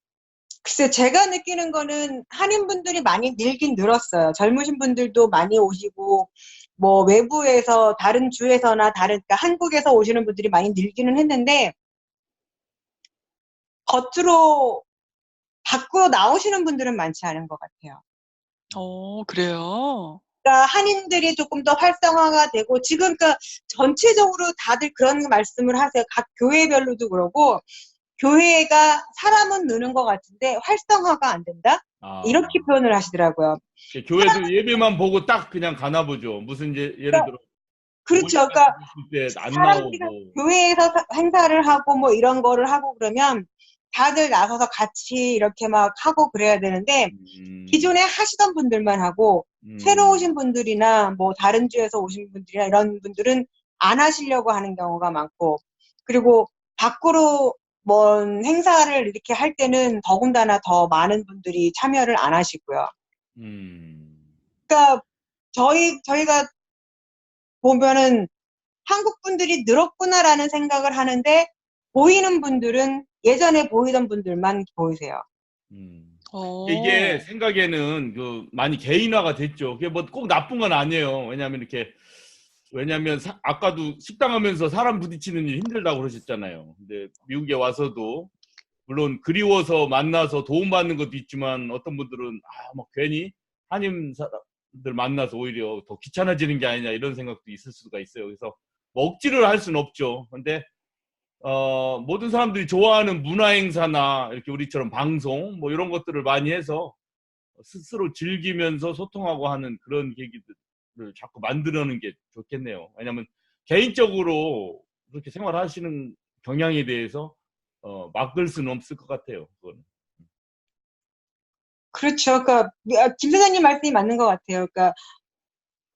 글쎄, 제가 느끼는 거는 한인분들이 많이 늘긴 늘었어요. 젊으신 분들도 많이 오시고, 뭐, 외부에서, 다른 주에서나 그러니까 한국에서 오시는 분들이 많이 늘기는 했는데, 밖으로 나오시는 분들은 많지 않은 것 같아요. 그래요? 그러니까 한인들이 조금 더 활성화가 되고, 지금 전체적으로 다들 그런 말씀을 하세요. 각 교회별로도 그러고, 교회가 사람은 느는 것 같은데 활성화가 안 된다? 이렇게 표현을 하시더라고요. 교회도 예배만 보고 딱 그냥 가나 보죠. 무슨 이제 예를 들어 그렇죠. 그러니까 안 사람들이 나오고. 교회에서 행사를 하고 뭐 이런 거를 하고 그러면 다들 나서서 같이 이렇게 막 하고 그래야 되는데 기존에 하시던 분들만 하고 새로 오신 분들이나 뭐 다른 주에서 오신 분들이나 이런 분들은 안 하시려고 하는 경우가 많고 그리고 밖으로 뭔 행사를 이렇게 할 때는 더군다나 더 많은 분들이 참여를 안 하시고요. 그러니까 저희가 보면은 한국 분들이 늘었구나라는 생각을 하는데 보이는 분들은 예전에 보이던 분들만 보이세요. 이게 생각에는 많이 개인화가 됐죠. 그게 뭐 꼭 나쁜 건 아니에요. 왜냐면 아까도 식당 하면서 사람 부딪히는 일 힘들다고 그러셨잖아요. 근데 미국에 와서도 물론 그리워서 만나서 도움받는 것도 있지만 어떤 분들은 막 괜히 한인 사람들 만나서 오히려 더 귀찮아지는 게 아니냐 이런 생각도 있을 수가 있어요. 그래서 뭐 억지를 할 수는 없죠. 근데 모든 사람들이 좋아하는 문화 행사나 이렇게 우리처럼 방송 뭐 이런 것들을 많이 해서 스스로 즐기면서 소통하고 하는 그런 계기들을 자꾸 만들어내는 게 좋겠네요. 왜냐하면 개인적으로 그렇게 생활하시는 경향에 대해서 막을 수는 없을 것 같아요. 그거는. 그렇죠. 그러니까 김 사장님 말씀이 맞는 것 같아요. 그러니까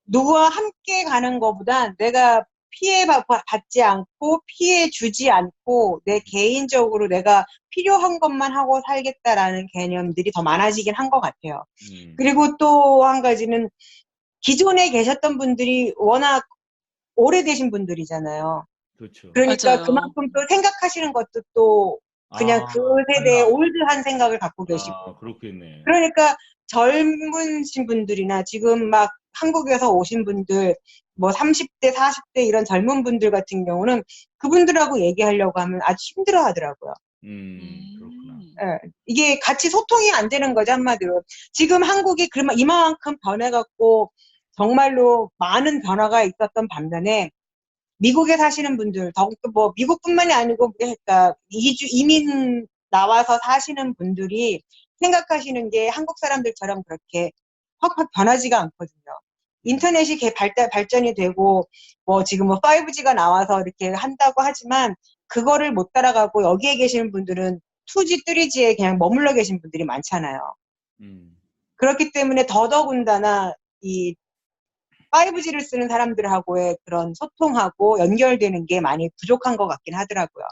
누구와 함께 가는 것보단 내가 피해받지 않고 피해 주지 않고 내 개인적으로 내가 필요한 것만 하고 살겠다라는 개념들이 더 많아지긴 한 것 같아요. 그리고 또 한 가지는 기존에 계셨던 분들이 워낙 오래되신 분들이잖아요. 그렇죠. 그러니까 맞아요. 그만큼 또 생각하시는 것도 또 그냥 그 세대의 올드한 생각을 갖고 계시고. 그렇겠네. 그러니까 젊으신 분들이나 지금 막 한국에서 오신 분들, 뭐 30대, 40대 이런 젊은 분들 같은 경우는 그분들하고 얘기하려고 하면 아주 힘들어 하더라고요. 그렇구나. 예, 이게 같이 소통이 안 되는 거죠, 한마디로. 지금 한국이 이만큼 변해갖고 정말로 많은 변화가 있었던 반면에 미국에 사시는 분들, 뭐 미국뿐만이 아니고 그러니까 이민 나와서 사시는 분들이 생각하시는 게 한국 사람들처럼 그렇게 확확 변하지가 않거든요. 인터넷이 발전이 되고, 뭐 지금 뭐 5G가 나와서 이렇게 한다고 하지만, 그거를 못 따라가고 여기에 계시는 분들은 2G, 3G에 그냥 머물러 계신 분들이 많잖아요. 음. 그렇기 때문에 더더군다나 이 5G를 쓰는 사람들하고의 그런 소통하고 연결되는 게 많이 부족한 것 같긴 하더라고요.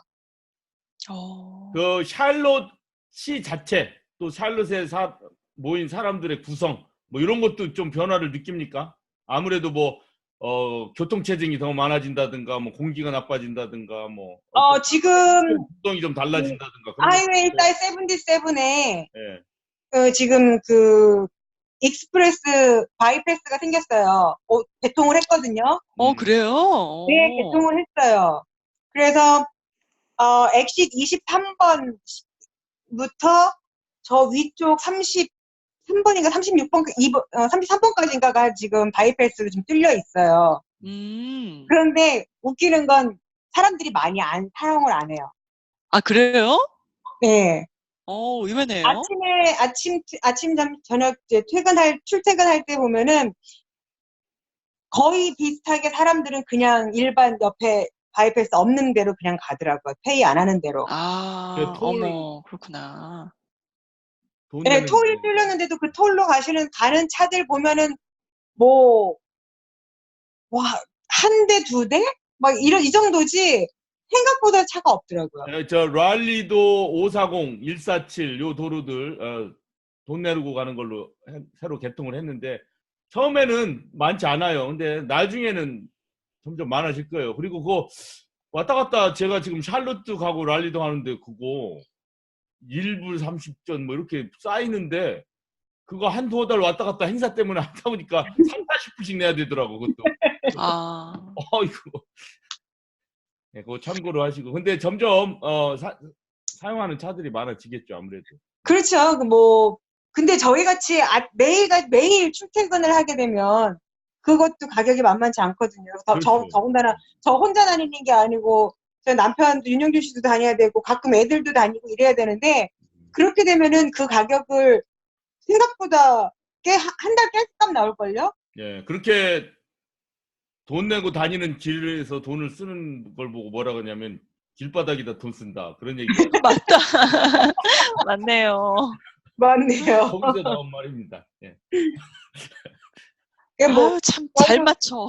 그 샬롯시 자체, 또 샬롯에 모인 사람들의 구성, 뭐 이런 것도 좀 변화를 느낍니까? 아무래도 뭐 교통체증이 더 많아진다든가, 뭐 공기가 나빠진다든가, 뭐 지금 구성이 좀 달라진다든가 그런 거. 하이웨이 77에 예. 지금 그 익스프레스 바이패스가 생겼어요. 개통을 했거든요. 그래요? 네, 개통을 했어요. 그래서 엑싯 23번부터 저 위쪽 33번인가 36번, 33번까지인가가 지금 바이패스로 좀 뚫려 있어요. 그런데 웃기는 건 사람들이 많이 사용을 안 해요. 아, 그래요? 네. 의외네요. 아침, 저녁, 이제 출퇴근할 때 보면은 거의 비슷하게 사람들은 그냥 일반 옆에 바이패스 없는 데로 그냥 가더라고요. 페이 안 하는 대로. 어머, 그렇구나. 네, 톨이 뚫렸는데도 그 톨로 가는 차들 보면은 뭐, 와, 한 대, 두 대? 막 이 정도지 생각보다 차가 없더라고요. 저 랄리도 540, 147 요 도로들 돈 내고 가는 걸로 새로 개통을 했는데 처음에는 많지 않아요. 근데 나중에는 점점 많아질 거예요. 그리고 그거 왔다 갔다 제가 지금 샬롯도 가고 랄리도 가는데 그거 1불 30전 뭐 이렇게 쌓이는데 그거 한두 달 왔다 갔다 행사 때문에 하다 보니까 3, 40불씩 내야 되더라고 그것도. 이거 네, 그거 참고로 하시고. 근데 점점 사용하는 차들이 많아지겠죠, 아무래도. 그렇죠. 근데 저희 같이 매일 출퇴근을 하게 되면 그것도 가격이 만만치 않거든요. 그렇죠. 더군다나 저 혼자 다니는 게 아니고 저 남편도 윤영준 씨도 다녀야 되고 가끔 애들도 다니고 이래야 되는데 그렇게 되면은 그 가격을 생각보다 한 달 깰값 나올걸요? 예, 그렇게 돈 내고 다니는 길에서 돈을 쓰는 걸 보고 뭐라 그러냐면 길바닥에다 돈 쓴다 그런 얘기가 맞다. 맞네요. 맞네요. 거기서 나온 말입니다. 예. 참 잘 맞춰.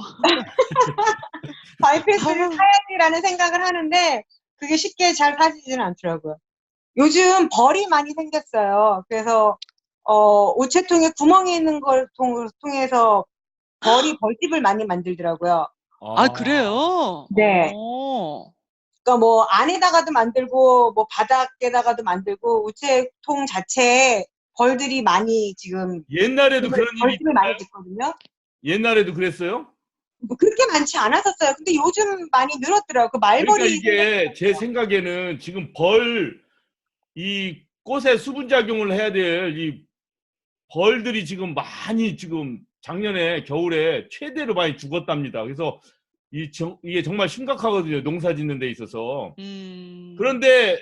바이패스를 사야지라는 생각을 하는데 그게 쉽게 잘 사지지는 않더라고요. 요즘 벌이 많이 생겼어요. 그래서 우체통에 구멍이 있는 걸 통해서 벌집을 많이 만들더라고요. 그래요? 네. 그러니까 뭐 안에다가도 만들고 뭐 바닥에다가도 만들고 우체통 자체에 벌들이 많이 지금 옛날에도 그런 일이 벌집을 많이 짓거든요. 옛날에도 그랬어요? 뭐 그렇게 많지 않았었어요. 근데 요즘 많이 늘었더라고요. 그 말벌이. 그러니까 이게 제 생각에는 지금 이 꽃에 수분작용을 해야 될 이 벌들이 지금 많이 지금 작년에 겨울에 최대로 많이 죽었답니다. 그래서 이게 정말 심각하거든요. 농사 짓는 데 있어서. 그런데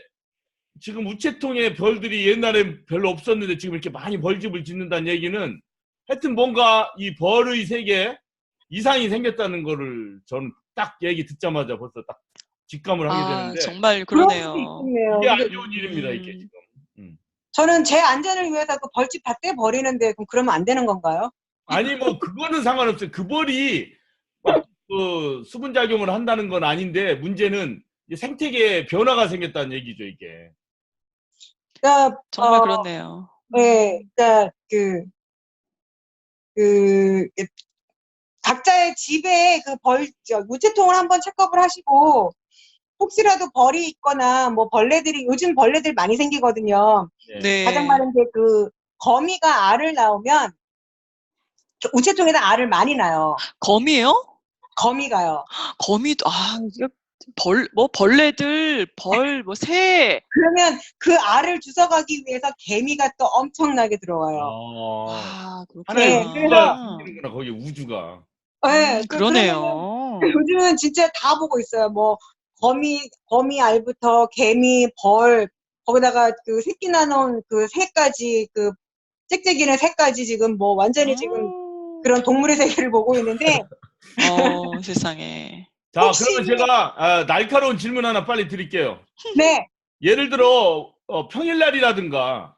지금 우체통에 벌들이 옛날에 별로 없었는데 지금 이렇게 많이 벌집을 짓는다는 얘기는 하여튼 뭔가 이 벌의 세계에 이상이 생겼다는 거를 저는 딱 얘기 듣자마자 벌써 딱 직감을 하게 되는데 정말 그러네요. 이게 안 좋은 일입니다. 이게 지금. 저는 제 안전을 위해서 그 벌집 다 떼버리는데 그러면 안 되는 건가요? 아니 뭐 그거는 상관없어요. 그 벌이 막 수분작용을 한다는 건 아닌데 문제는 생태계에 변화가 생겼다는 얘기죠. 이게. 그러니까, 정말 그렇네요. 네, 그러니까 각자의 집에 우체통을 한번 체크업을 하시고 혹시라도 벌이 있거나 뭐 요즘 벌레들 많이 생기거든요. 네. 가장 많은 게 거미가 알을 낳으면 우체통에다 알을 많이 낳아요. 거미요? 거미가요. 거미도 벌레들, 새. 그러면 그 알을 주워가기 위해서 개미가 또 엄청나게 들어와요. 하나의 그렇구나. 우주가 생기는구나. 거기 우주가. 네, 그러네요. 요즘은 진짜 다 보고 있어요. 뭐 거미 알부터 개미, 거기다가 그 새끼 나놓은 그 새까지 그 짹짹이는 새까지 지금 뭐 완전히 지금 어. 그런 동물의 세계를 보고 있는데 세상에. 자, 혹시 그러면 제가 날카로운 질문 하나 빨리 드릴게요. 네, 예를 들어 평일날이라든가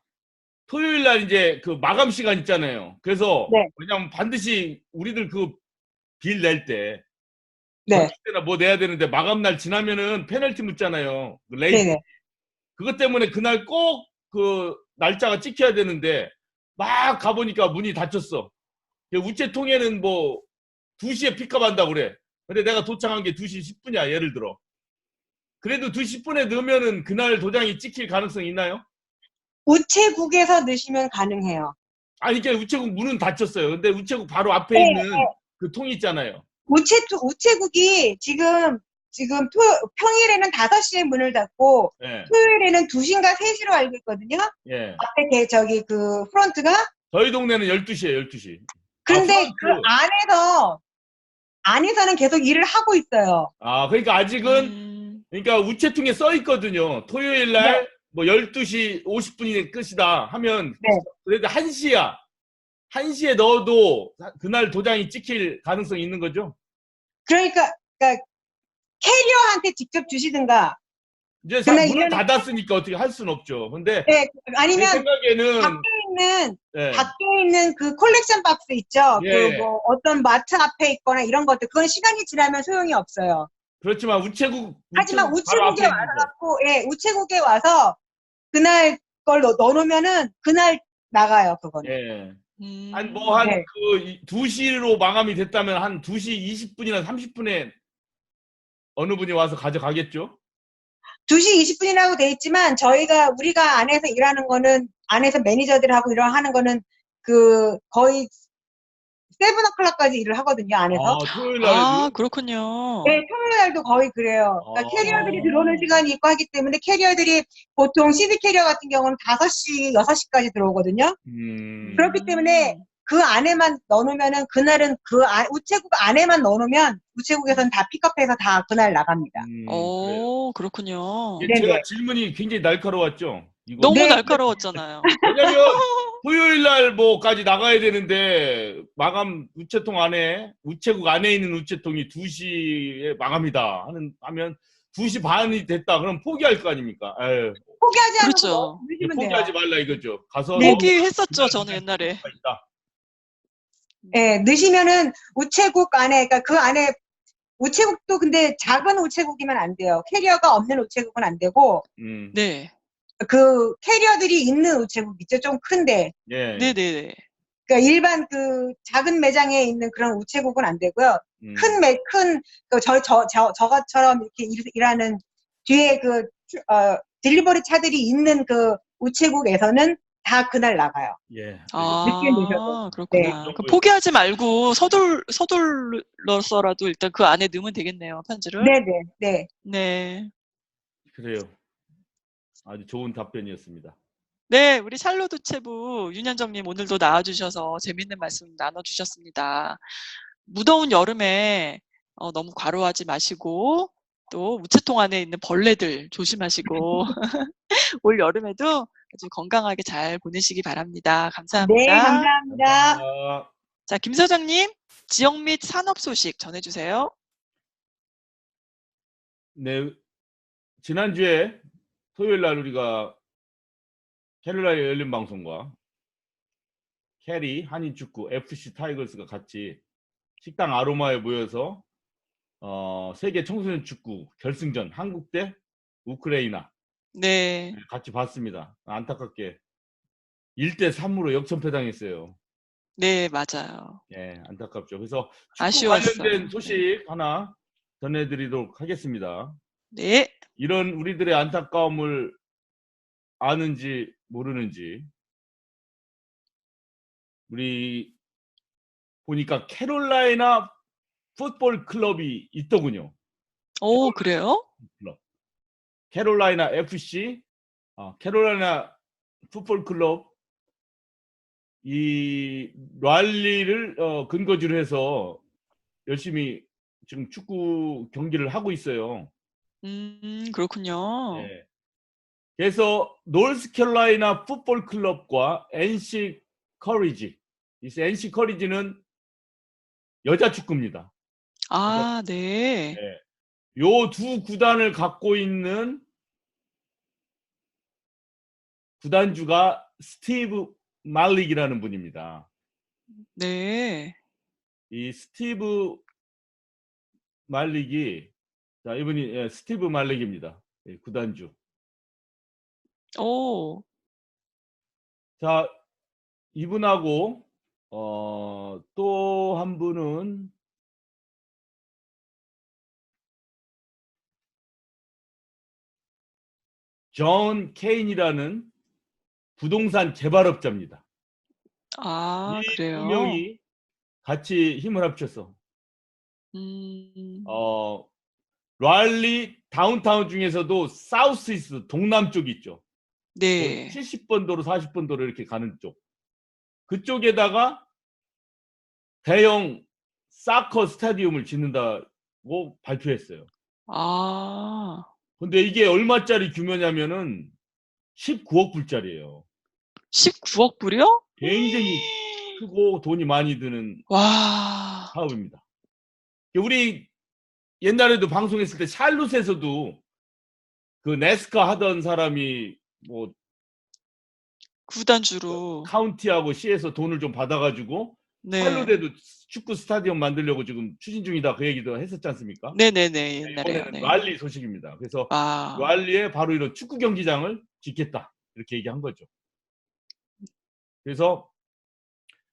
토요일날 이제 그 마감 시간 있잖아요. 그래서 네. 왜냐면 반드시 우리들 그 빌 낼 때 네, 전축 때나 뭐 내야 되는데 마감날 지나면은 페널티 묻잖아요. 그 레이트. 네네. 그것 때문에 그날 꼭 그 날짜가 찍혀야 되는데 막 가보니까 문이 닫혔어. 우체통에는 뭐 2시에 픽업 한다고 그래. 근데 내가 도착한 게 2시 10분이야, 예를 들어. 그래도 2시 10분에 넣으면은 그날 도장이 찍힐 가능성이 있나요? 우체국에서 넣으시면 가능해요. 아니, 이게 우체국 문은 닫혔어요. 근데 우체국 바로 앞에 네, 있는 그 통 있잖아요. 우체국이 지금 평일에는 5시에 문을 닫고 예, 토요일에는 2시인가 3시로 알고 있거든요. 예. 앞에 저기 그 프런트가. 저희 동네는 12시에 12시. 그런데 그 프런트. 안에서는 계속 일을 하고 있어요. 그러니까 아직은, 음. 그러니까 우체통에 써 있거든요. 토요일 날 뭐 12시 50분이 끝이다 하면 네. 그래도 1시야. 1시에 넣어도 그날 도장이 찍힐 가능성이 있는 거죠? 그러니까 캐리어한테 직접 주시든가. 이제 그날 문을 일하는 닫았으니까 어떻게 할 수는 없죠. 근데 네, 제 아니면 생각에는 예, 밖에 있는 그 콜렉션 박스 있죠. 예. 그 뭐 어떤 마트 앞에 있거나 이런 것들. 그건 시간이 지나면 소용이 없어요. 그렇지만 우체국 하지만 바로 앞에 우체국에 있는 거. 와서 우체국에 와서 그날 걸 넣어놓으면은 그날 나가요, 그거는. 예. 음. 네. 2시로 마감이 됐다면 한 2시 20분이나 30분에 어느 분이 와서 가져가겠죠? 2시 20분이라고 돼 있지만 우리가 안에서 일하는 거는 안에서 매니저들하고 하는 거는 그 거의 7o'clock까지 일을 하거든요, 안에서. 토요일 날에도요? 네, 그렇군요. 토요일 날도 거의 그래요. 그러니까 캐리어들이 들어오는 시간이 있고 하기 때문에 캐리어들이 보통 CD 캐리어 같은 경우는 5시, 6시까지 들어오거든요. 그렇기 때문에 그 안에만 넣어놓으면은 그날은 우체국 안에만 넣어놓으면 우체국에서는 다 픽업해서 다 그날 나갑니다. 그래요. 그렇군요. 이게 제가 네네. 질문이 굉장히 날카로웠죠? 이거. 너무 네. 날카로웠잖아요. 왜냐면 토요일 날 뭐까지 나가야 되는데 마감 우체국 안에 있는 우체통이 2시에 마감이다 하면 2시 반이 됐다. 그럼 포기할 거 아닙니까? 에휴, 포기하지 않고 그렇죠. 넣으시면 돼요. 포기하지 말라 이거죠. 가서 네. 포기했었죠, 저는 옛날에. 있다. 네, 넣으시면은 우체국 안에, 그러니까 그 안에 우체국도 근데 작은 우체국이면 안 돼요. 캐리어가 없는 우체국은 안 되고, 네. 그 캐리어들이 있는 우체국 있죠. 좀 큰데. 예. 네네네. 그러니까 일반 그 작은 매장에 있는 그런 우체국은 안 되고요. 저것처럼 이렇게 일하는 뒤에 딜리버리 차들이 있는 그 우체국에서는 다 그날 나가요. 예. 늦게 넣으셔도. 그렇구나. 네. 포기하지 말고 서둘러서라도 일단 그 안에 넣으면 되겠네요, 편지를. 네네, 네. 네. 그래요. 아주 좋은 답변이었습니다. 네, 우리 샬롯 우체부 윤현정님 오늘도 나와주셔서 재밌는 말씀 나눠주셨습니다. 무더운 여름에 너무 과로하지 마시고 또 우체통 안에 있는 벌레들 조심하시고 올 여름에도 아주 건강하게 잘 보내시기 바랍니다. 네, 감사합니다. 감사합니다. 자, 김 사장님, 지역 및 산업 소식 전해주세요. 네, 지난주에 토요일 날 우리가 캐롤라인 열린 방송과 캐리 한인축구 FC 타이거스가 같이 식당 아로마에 모여서 세계 청소년 축구 결승전 한국 대 우크라이나 네. 같이 봤습니다. 안타깝게 1대3으로 역전패당했어요. 네, 맞아요. 예, 안타깝죠. 그래서 축구 아쉬웠어요. 관련된 소식 하나 전해드리도록 하겠습니다. 네. 이런 우리들의 안타까움을 아는지 모르는지 우리 보니까 캐롤라이나 풋볼 클럽이 있더군요. 그래요? 클럽. 캐롤라이나 FC, 캐롤라이나 풋볼 클럽 이 랄리를 근거지로 해서 열심히 지금 축구 경기를 하고 있어요. 그렇군요. 예. 그래서 노스캐롤라이나 풋볼 클럽과 NC 커리지. 이 NC 커리지는 여자 축구입니다. 아, 네. 요 두 구단을 갖고 있는 구단주가 스티브 말릭이라는 분입니다. 네. 이 스티브 말릭이, 자, 이분이 스티브 말릭입니다. 구단주. 오. 자, 이분하고 또 한 분은 존 케인이라는 부동산 개발업자입니다. 아, 이 두 그래요? 명이 같이 힘을 합쳐서 음. 랄리 다운타운 중에서도 사우스 이스트 동남쪽 있죠. 네. 70번 도로 40번 도로 이렇게 가는 쪽. 그쪽에다가 대형 사커 스타디움을 짓는다고 발표했어요. 아. 근데 이게 얼마짜리 규모냐면은 19억 불짜리예요. 19억 불이요? 굉장히 크고 돈이 많이 드는 와. 사업입니다. 우리 옛날에도 방송했을 때 샬롯에서도 그 네스카 하던 사람이 뭐 구단주로. 카운티하고 시에서 돈을 좀 받아가지고 네. 샬롯에도 축구 스타디움 만들려고 지금 추진 중이다, 그 얘기도 했었지 않습니까? 네네네. 옛날에요. 이번에는 네. 랄리 소식입니다. 그래서 아. 랄리에 바로 이런 축구 경기장을 짓겠다, 이렇게 얘기한 거죠. 그래서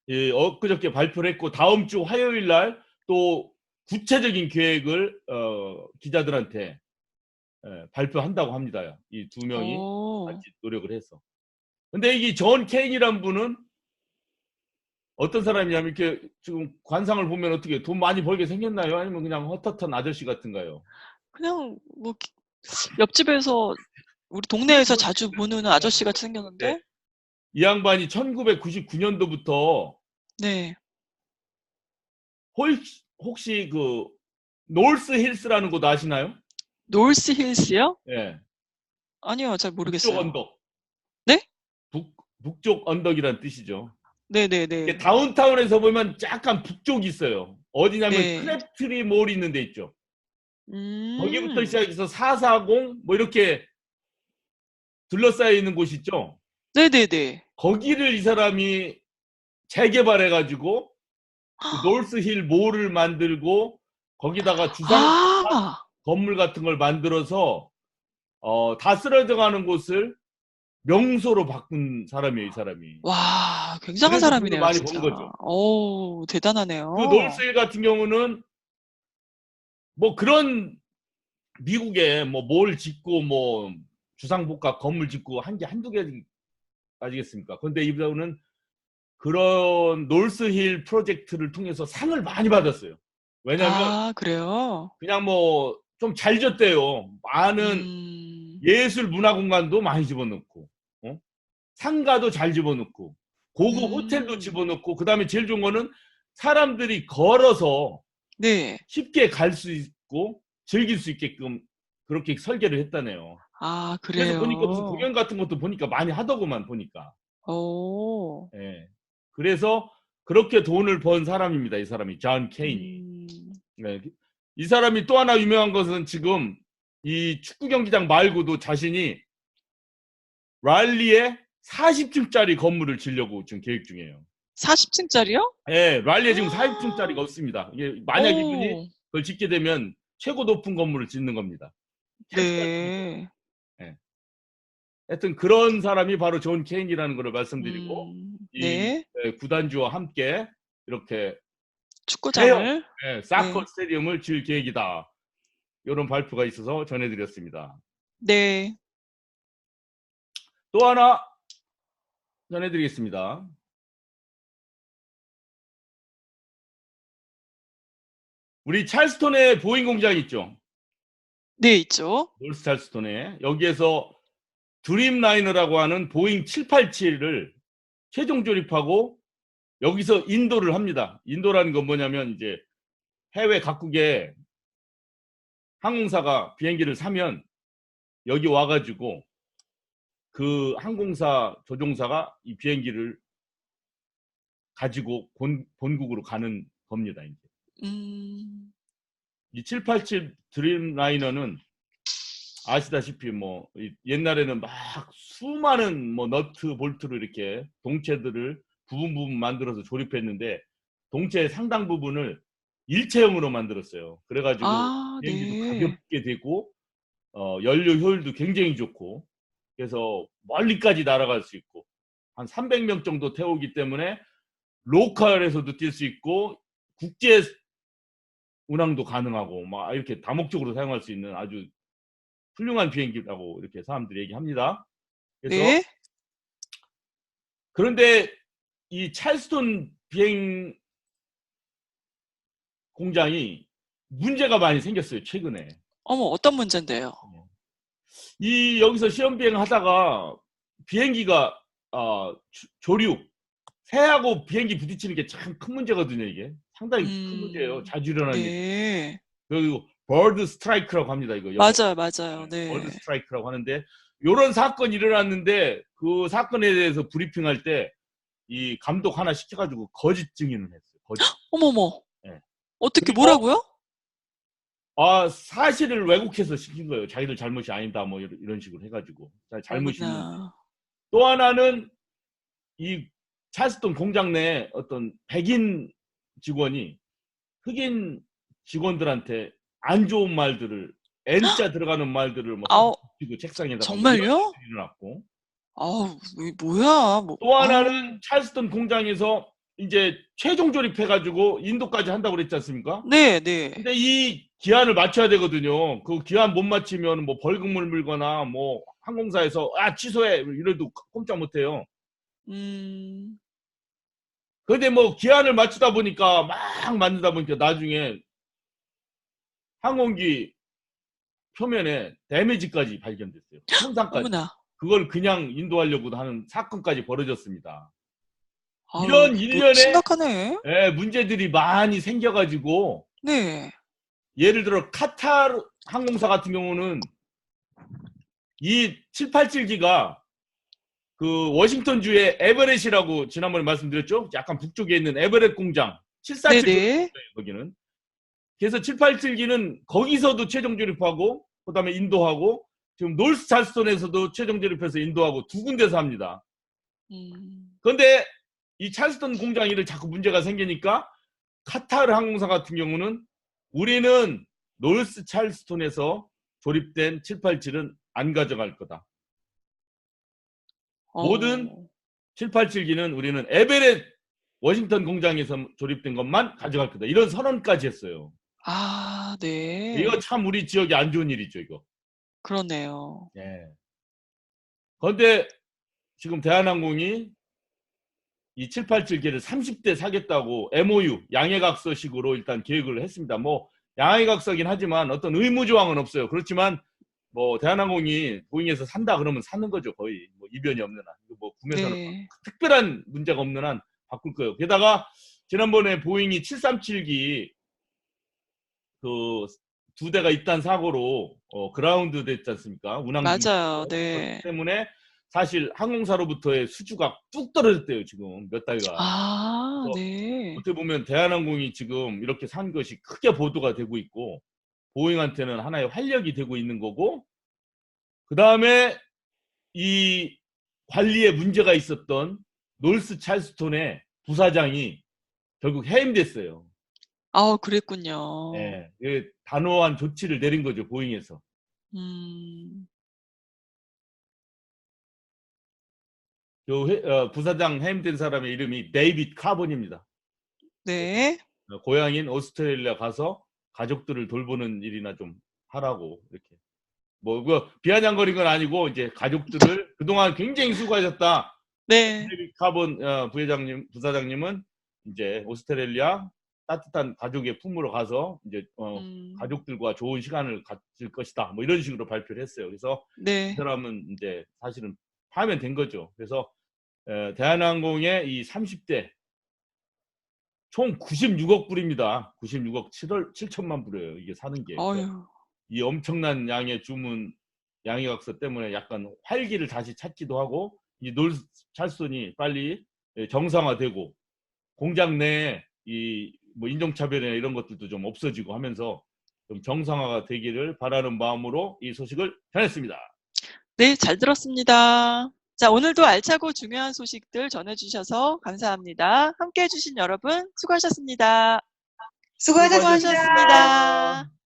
엊그저께 발표를 했고 다음 주 화요일 날 또 구체적인 계획을 기자들한테 발표한다고 합니다. 이 두 명이 오. 같이 노력을 해서. 근데 이 존 케인이란 분은 어떤 사람이냐면, 이렇게 지금 관상을 보면 어떻게 돈 많이 벌게 생겼나요? 아니면 그냥 헛헛한 아저씨 같은가요? 그냥 뭐 옆집에서 우리 동네에서 자주 보는 아저씨 같이 생겼는데? 네. 이 양반이 1999년도부터 네. 혹시 그 노스 힐스라는 곳 아시나요? 노스 힐스요? 예. 아니요. 잘 북쪽 모르겠어요. 언덕. 네? 북쪽 언덕이란 뜻이죠. 이게 네네네. 다운타운에서 보면 약간 북쪽이 있어요. 어디냐면 네. 크랩트리 몰 있는 데 있죠. 거기부터 음. 시작해서 440 뭐 이렇게 둘러싸여 있는 곳 있죠. 네네네. 거기를 이 사람이 재개발해 가지고 그 노스힐 몰을 만들고 거기다가 주상 아. 건물 같은 걸 만들어서 다 쓰러져 가는 곳을 명소로 바꾼 사람이에요, 이 사람이. 와, 굉장한 그래서 돈을 사람이네요, 많이 번 진짜. 거죠. 오, 그 대단하네요. 노스힐 같은 경우는 뭐 그런 미국에 뭐 몰 짓고 뭐 주상복합 건물 짓고 한 게 한두 개 아니겠습니까? 근데 이분은 그런 노스힐 프로젝트를 통해서 상을 많이 받았어요. 왜냐면 아, 그래요? 그냥 뭐 좀 잘 졌대요. 많은 음. 예술 문화 공간도 많이 집어넣고, 상가도 잘 집어넣고, 고급 호텔도 음. 집어넣고, 그다음에 제일 좋은 거는 사람들이 걸어서 네. 쉽게 갈 수 있고 즐길 수 있게끔 그렇게 설계를 했다네요. 아, 그래서 보니까 무슨 그래요? 공연 같은 것도 보니까 많이 하더구만 보니까. 오. 예. 그래서 그렇게 돈을 번 사람입니다, 이 사람이 존 케인이. 네. 이 사람이 또 하나 유명한 것은 지금 이 축구 경기장 말고도 자신이 랄리에 40층짜리 건물을 지려고 지금 계획 중이에요. 40층짜리요? 예, 랄리에 지금 40층짜리가 없습니다. 이게 만약 이분이 오. 그걸 짓게 되면 최고 높은 건물을 짓는 겁니다. 네. 예. 하여튼 그런 사람이 바로 존 케인이라는 것을 말씀드리고, 이 네. 구단주와 함께 이렇게 대형 축구장을. 사커 네. 스타디움을 지을 계획이다, 이런 발표가 있어서 전해드렸습니다. 네. 또 하나 전해드리겠습니다. 우리 찰스톤에 보잉 공장 있죠. 네, 있죠. 놀스 찰스톤에. 여기에서 드림라이너라고 하는 보잉 787을 최종 조립하고 여기서 인도를 합니다. 인도라는 건 뭐냐면, 이제 해외 각국에 항공사가 비행기를 사면 여기 와가지고 그 항공사 조종사가 이 비행기를 가지고 본국으로 가는 겁니다. 이제. 이 787 드림라이너는 아시다시피 뭐 옛날에는 막 수많은 뭐 너트 볼트를 이렇게 동체들을 부분 만들어서 조립했는데 동체의 상당 부분을 일체형으로 만들었어요. 그래가지고 아, 비행기도 네. 가볍게 되고 연료 효율도 굉장히 좋고 그래서 멀리까지 날아갈 수 있고 한 300명 정도 태우기 때문에 로컬에서도 뛸 수 있고 국제 운항도 가능하고 막 이렇게 다목적으로 사용할 수 있는 아주 훌륭한 비행기라고 이렇게 사람들이 얘기합니다. 그래서 네. 그런데 이 찰스톤 비행 공장이 문제가 많이 생겼어요, 최근에. 어머, 어떤 문제인데요? 이 여기서 시험 비행하다가 비행기가 조류 새하고 비행기 부딪히는 게 참 큰 문제거든요, 이게. 상당히 큰 문제예요. 자주 일어나는 일. 네. 그리고 버드 스트라이크라고 합니다, 이거 영어. 맞아요, 맞아요. 버드 네. 스트라이크라고 하는데 이런 사건이 일어났는데 그 사건에 대해서 브리핑할 때 이 감독 하나 시켜가지고 거짓 증인을 했어요. 거짓. 어머머. 네. 어떻게 그리고 뭐라고요? 사실을 왜곡해서 시킨 거예요. 자기들 잘못이 아니다 뭐 이런 식으로 해가지고 잘못이 있는데. 어머나. 또 하나는 이 찰스톤 공장 내 어떤 백인 직원이 흑인 직원들한테 안 좋은 말들을 N자 들어가는 말들을 뭐 아우, 붙이고 책상에다가 뭐 이런 정말요? 일이 일어났고 아우, 이게 뭐야? 뭐, 또 하나는 아우. 찰스톤 공장에서 이제 최종 조립해가지고 인도까지 한다고 그랬지 않습니까? 네, 네. 근데 이 기한을 맞춰야 되거든요. 그 기한 못 맞추면 뭐 벌금을 물거나 뭐 항공사에서 취소해 이래도 꼼짝 못해요. 음, 근데 뭐 기한을 맞추다 보니까 막 만들다 보니까 나중에 항공기 표면에 데미지까지 발견됐어요. 손상까지. 어머나. 그걸 그냥 인도하려고 하는 사건까지 벌어졌습니다. 아유, 이런 뭐, 일련의 심각하네. 문제들이 많이 생겨가지고 네. 예를 들어 카타르 항공사 같은 경우는 이 787기가 그 워싱턴주의 에버렛이라고 지난번에 말씀드렸죠? 약간 북쪽에 있는 에버렛 공장 747 조립 네네. 공장이에요, 거기는. 그래서 787기는 거기서도 최종 조립하고 그다음에 인도하고 지금 노스 찰스톤에서도 최종 조립해서 인도하고 두 군데서 합니다. 그런데 이 찰스톤 공장 일을 자꾸 문제가 생기니까 카타르 항공사 같은 경우는 우리는 노스 찰스톤에서 조립된 787은 안 가져갈 거다. 모든 어, 787기는 우리는 에베렛 워싱턴 공장에서 조립된 것만 가져갈 거다. 이런 선언까지 했어요. 아, 네. 이거 참 우리 지역에 안 좋은 일이죠, 이거. 그러네요. 예. 그런데 지금 대한항공이 이 787기를 30대 사겠다고 MOU, 양해각서식으로 일단 계획을 했습니다. 뭐 양해각서긴 하지만 어떤 의무조항은 없어요. 그렇지만 뭐 대한항공이 보잉에서 산다 그러면 사는 거죠, 거의. 뭐 이변이 없는 한. 뭐 국내선은 네. 특별한 문제가 없는 한 바꿀 거예요. 게다가 지난번에 보잉이 737기 그 두 대가 잇단 사고로 그라운드 됐지 않습니까? 운항 맞아요. 중이었고 네. 때문에 사실 항공사로부터의 수주가 뚝 떨어졌대요, 지금 몇 달간. 아, 그래서 네. 어떻게 보면 대한항공이 지금 이렇게 산 것이 크게 보도가 되고 있고 보잉한테는 하나의 활력이 되고 있는 거고 그 다음에 이 관리에 문제가 있었던 놀스 찰스톤의 부사장이 결국 해임됐어요. 아, 그랬군요. 예, 단호한 조치를 내린 거죠, 보잉에서. 음, 부사장 해임된 사람의 이름이 데이빗 카본입니다. 네. 고향인 오스트레일리아 가서 가족들을 돌보는 일이나 좀 하라고 이렇게. 뭐 비아냥거린 건 아니고 이제 가족들을 그동안 굉장히 수고하셨다. 네. 데이빗 카본 부사장님은 이제 오스트레일리아 따뜻한 가족의 품으로 가서 이제 가족들과 좋은 시간을 가질 것이다. 뭐 이런 식으로 발표를 했어요. 그래서 이 네. 사람은 이제 사실은 파면된 거죠. 그래서 대한항공의 이 30대 총 96억 불입니다. 96억 7천만 불이에요. 이게 사는 게. 어휴. 이 엄청난 양의 주문 양이각서 때문에 약간 활기를 다시 찾기도 하고 이 놀찰선이 빨리 정상화되고 공장 내에 이 뭐 인종차별이나 이런 것들도 좀 없어지고 하면서 좀 정상화가 되기를 바라는 마음으로 이 소식을 전했습니다. 네, 잘 들었습니다. 자, 오늘도 알차고 중요한 소식들 전해주셔서 감사합니다. 함께 해주신 여러분 수고하셨습니다. 수고하셨습니다. 수고하셨습니다.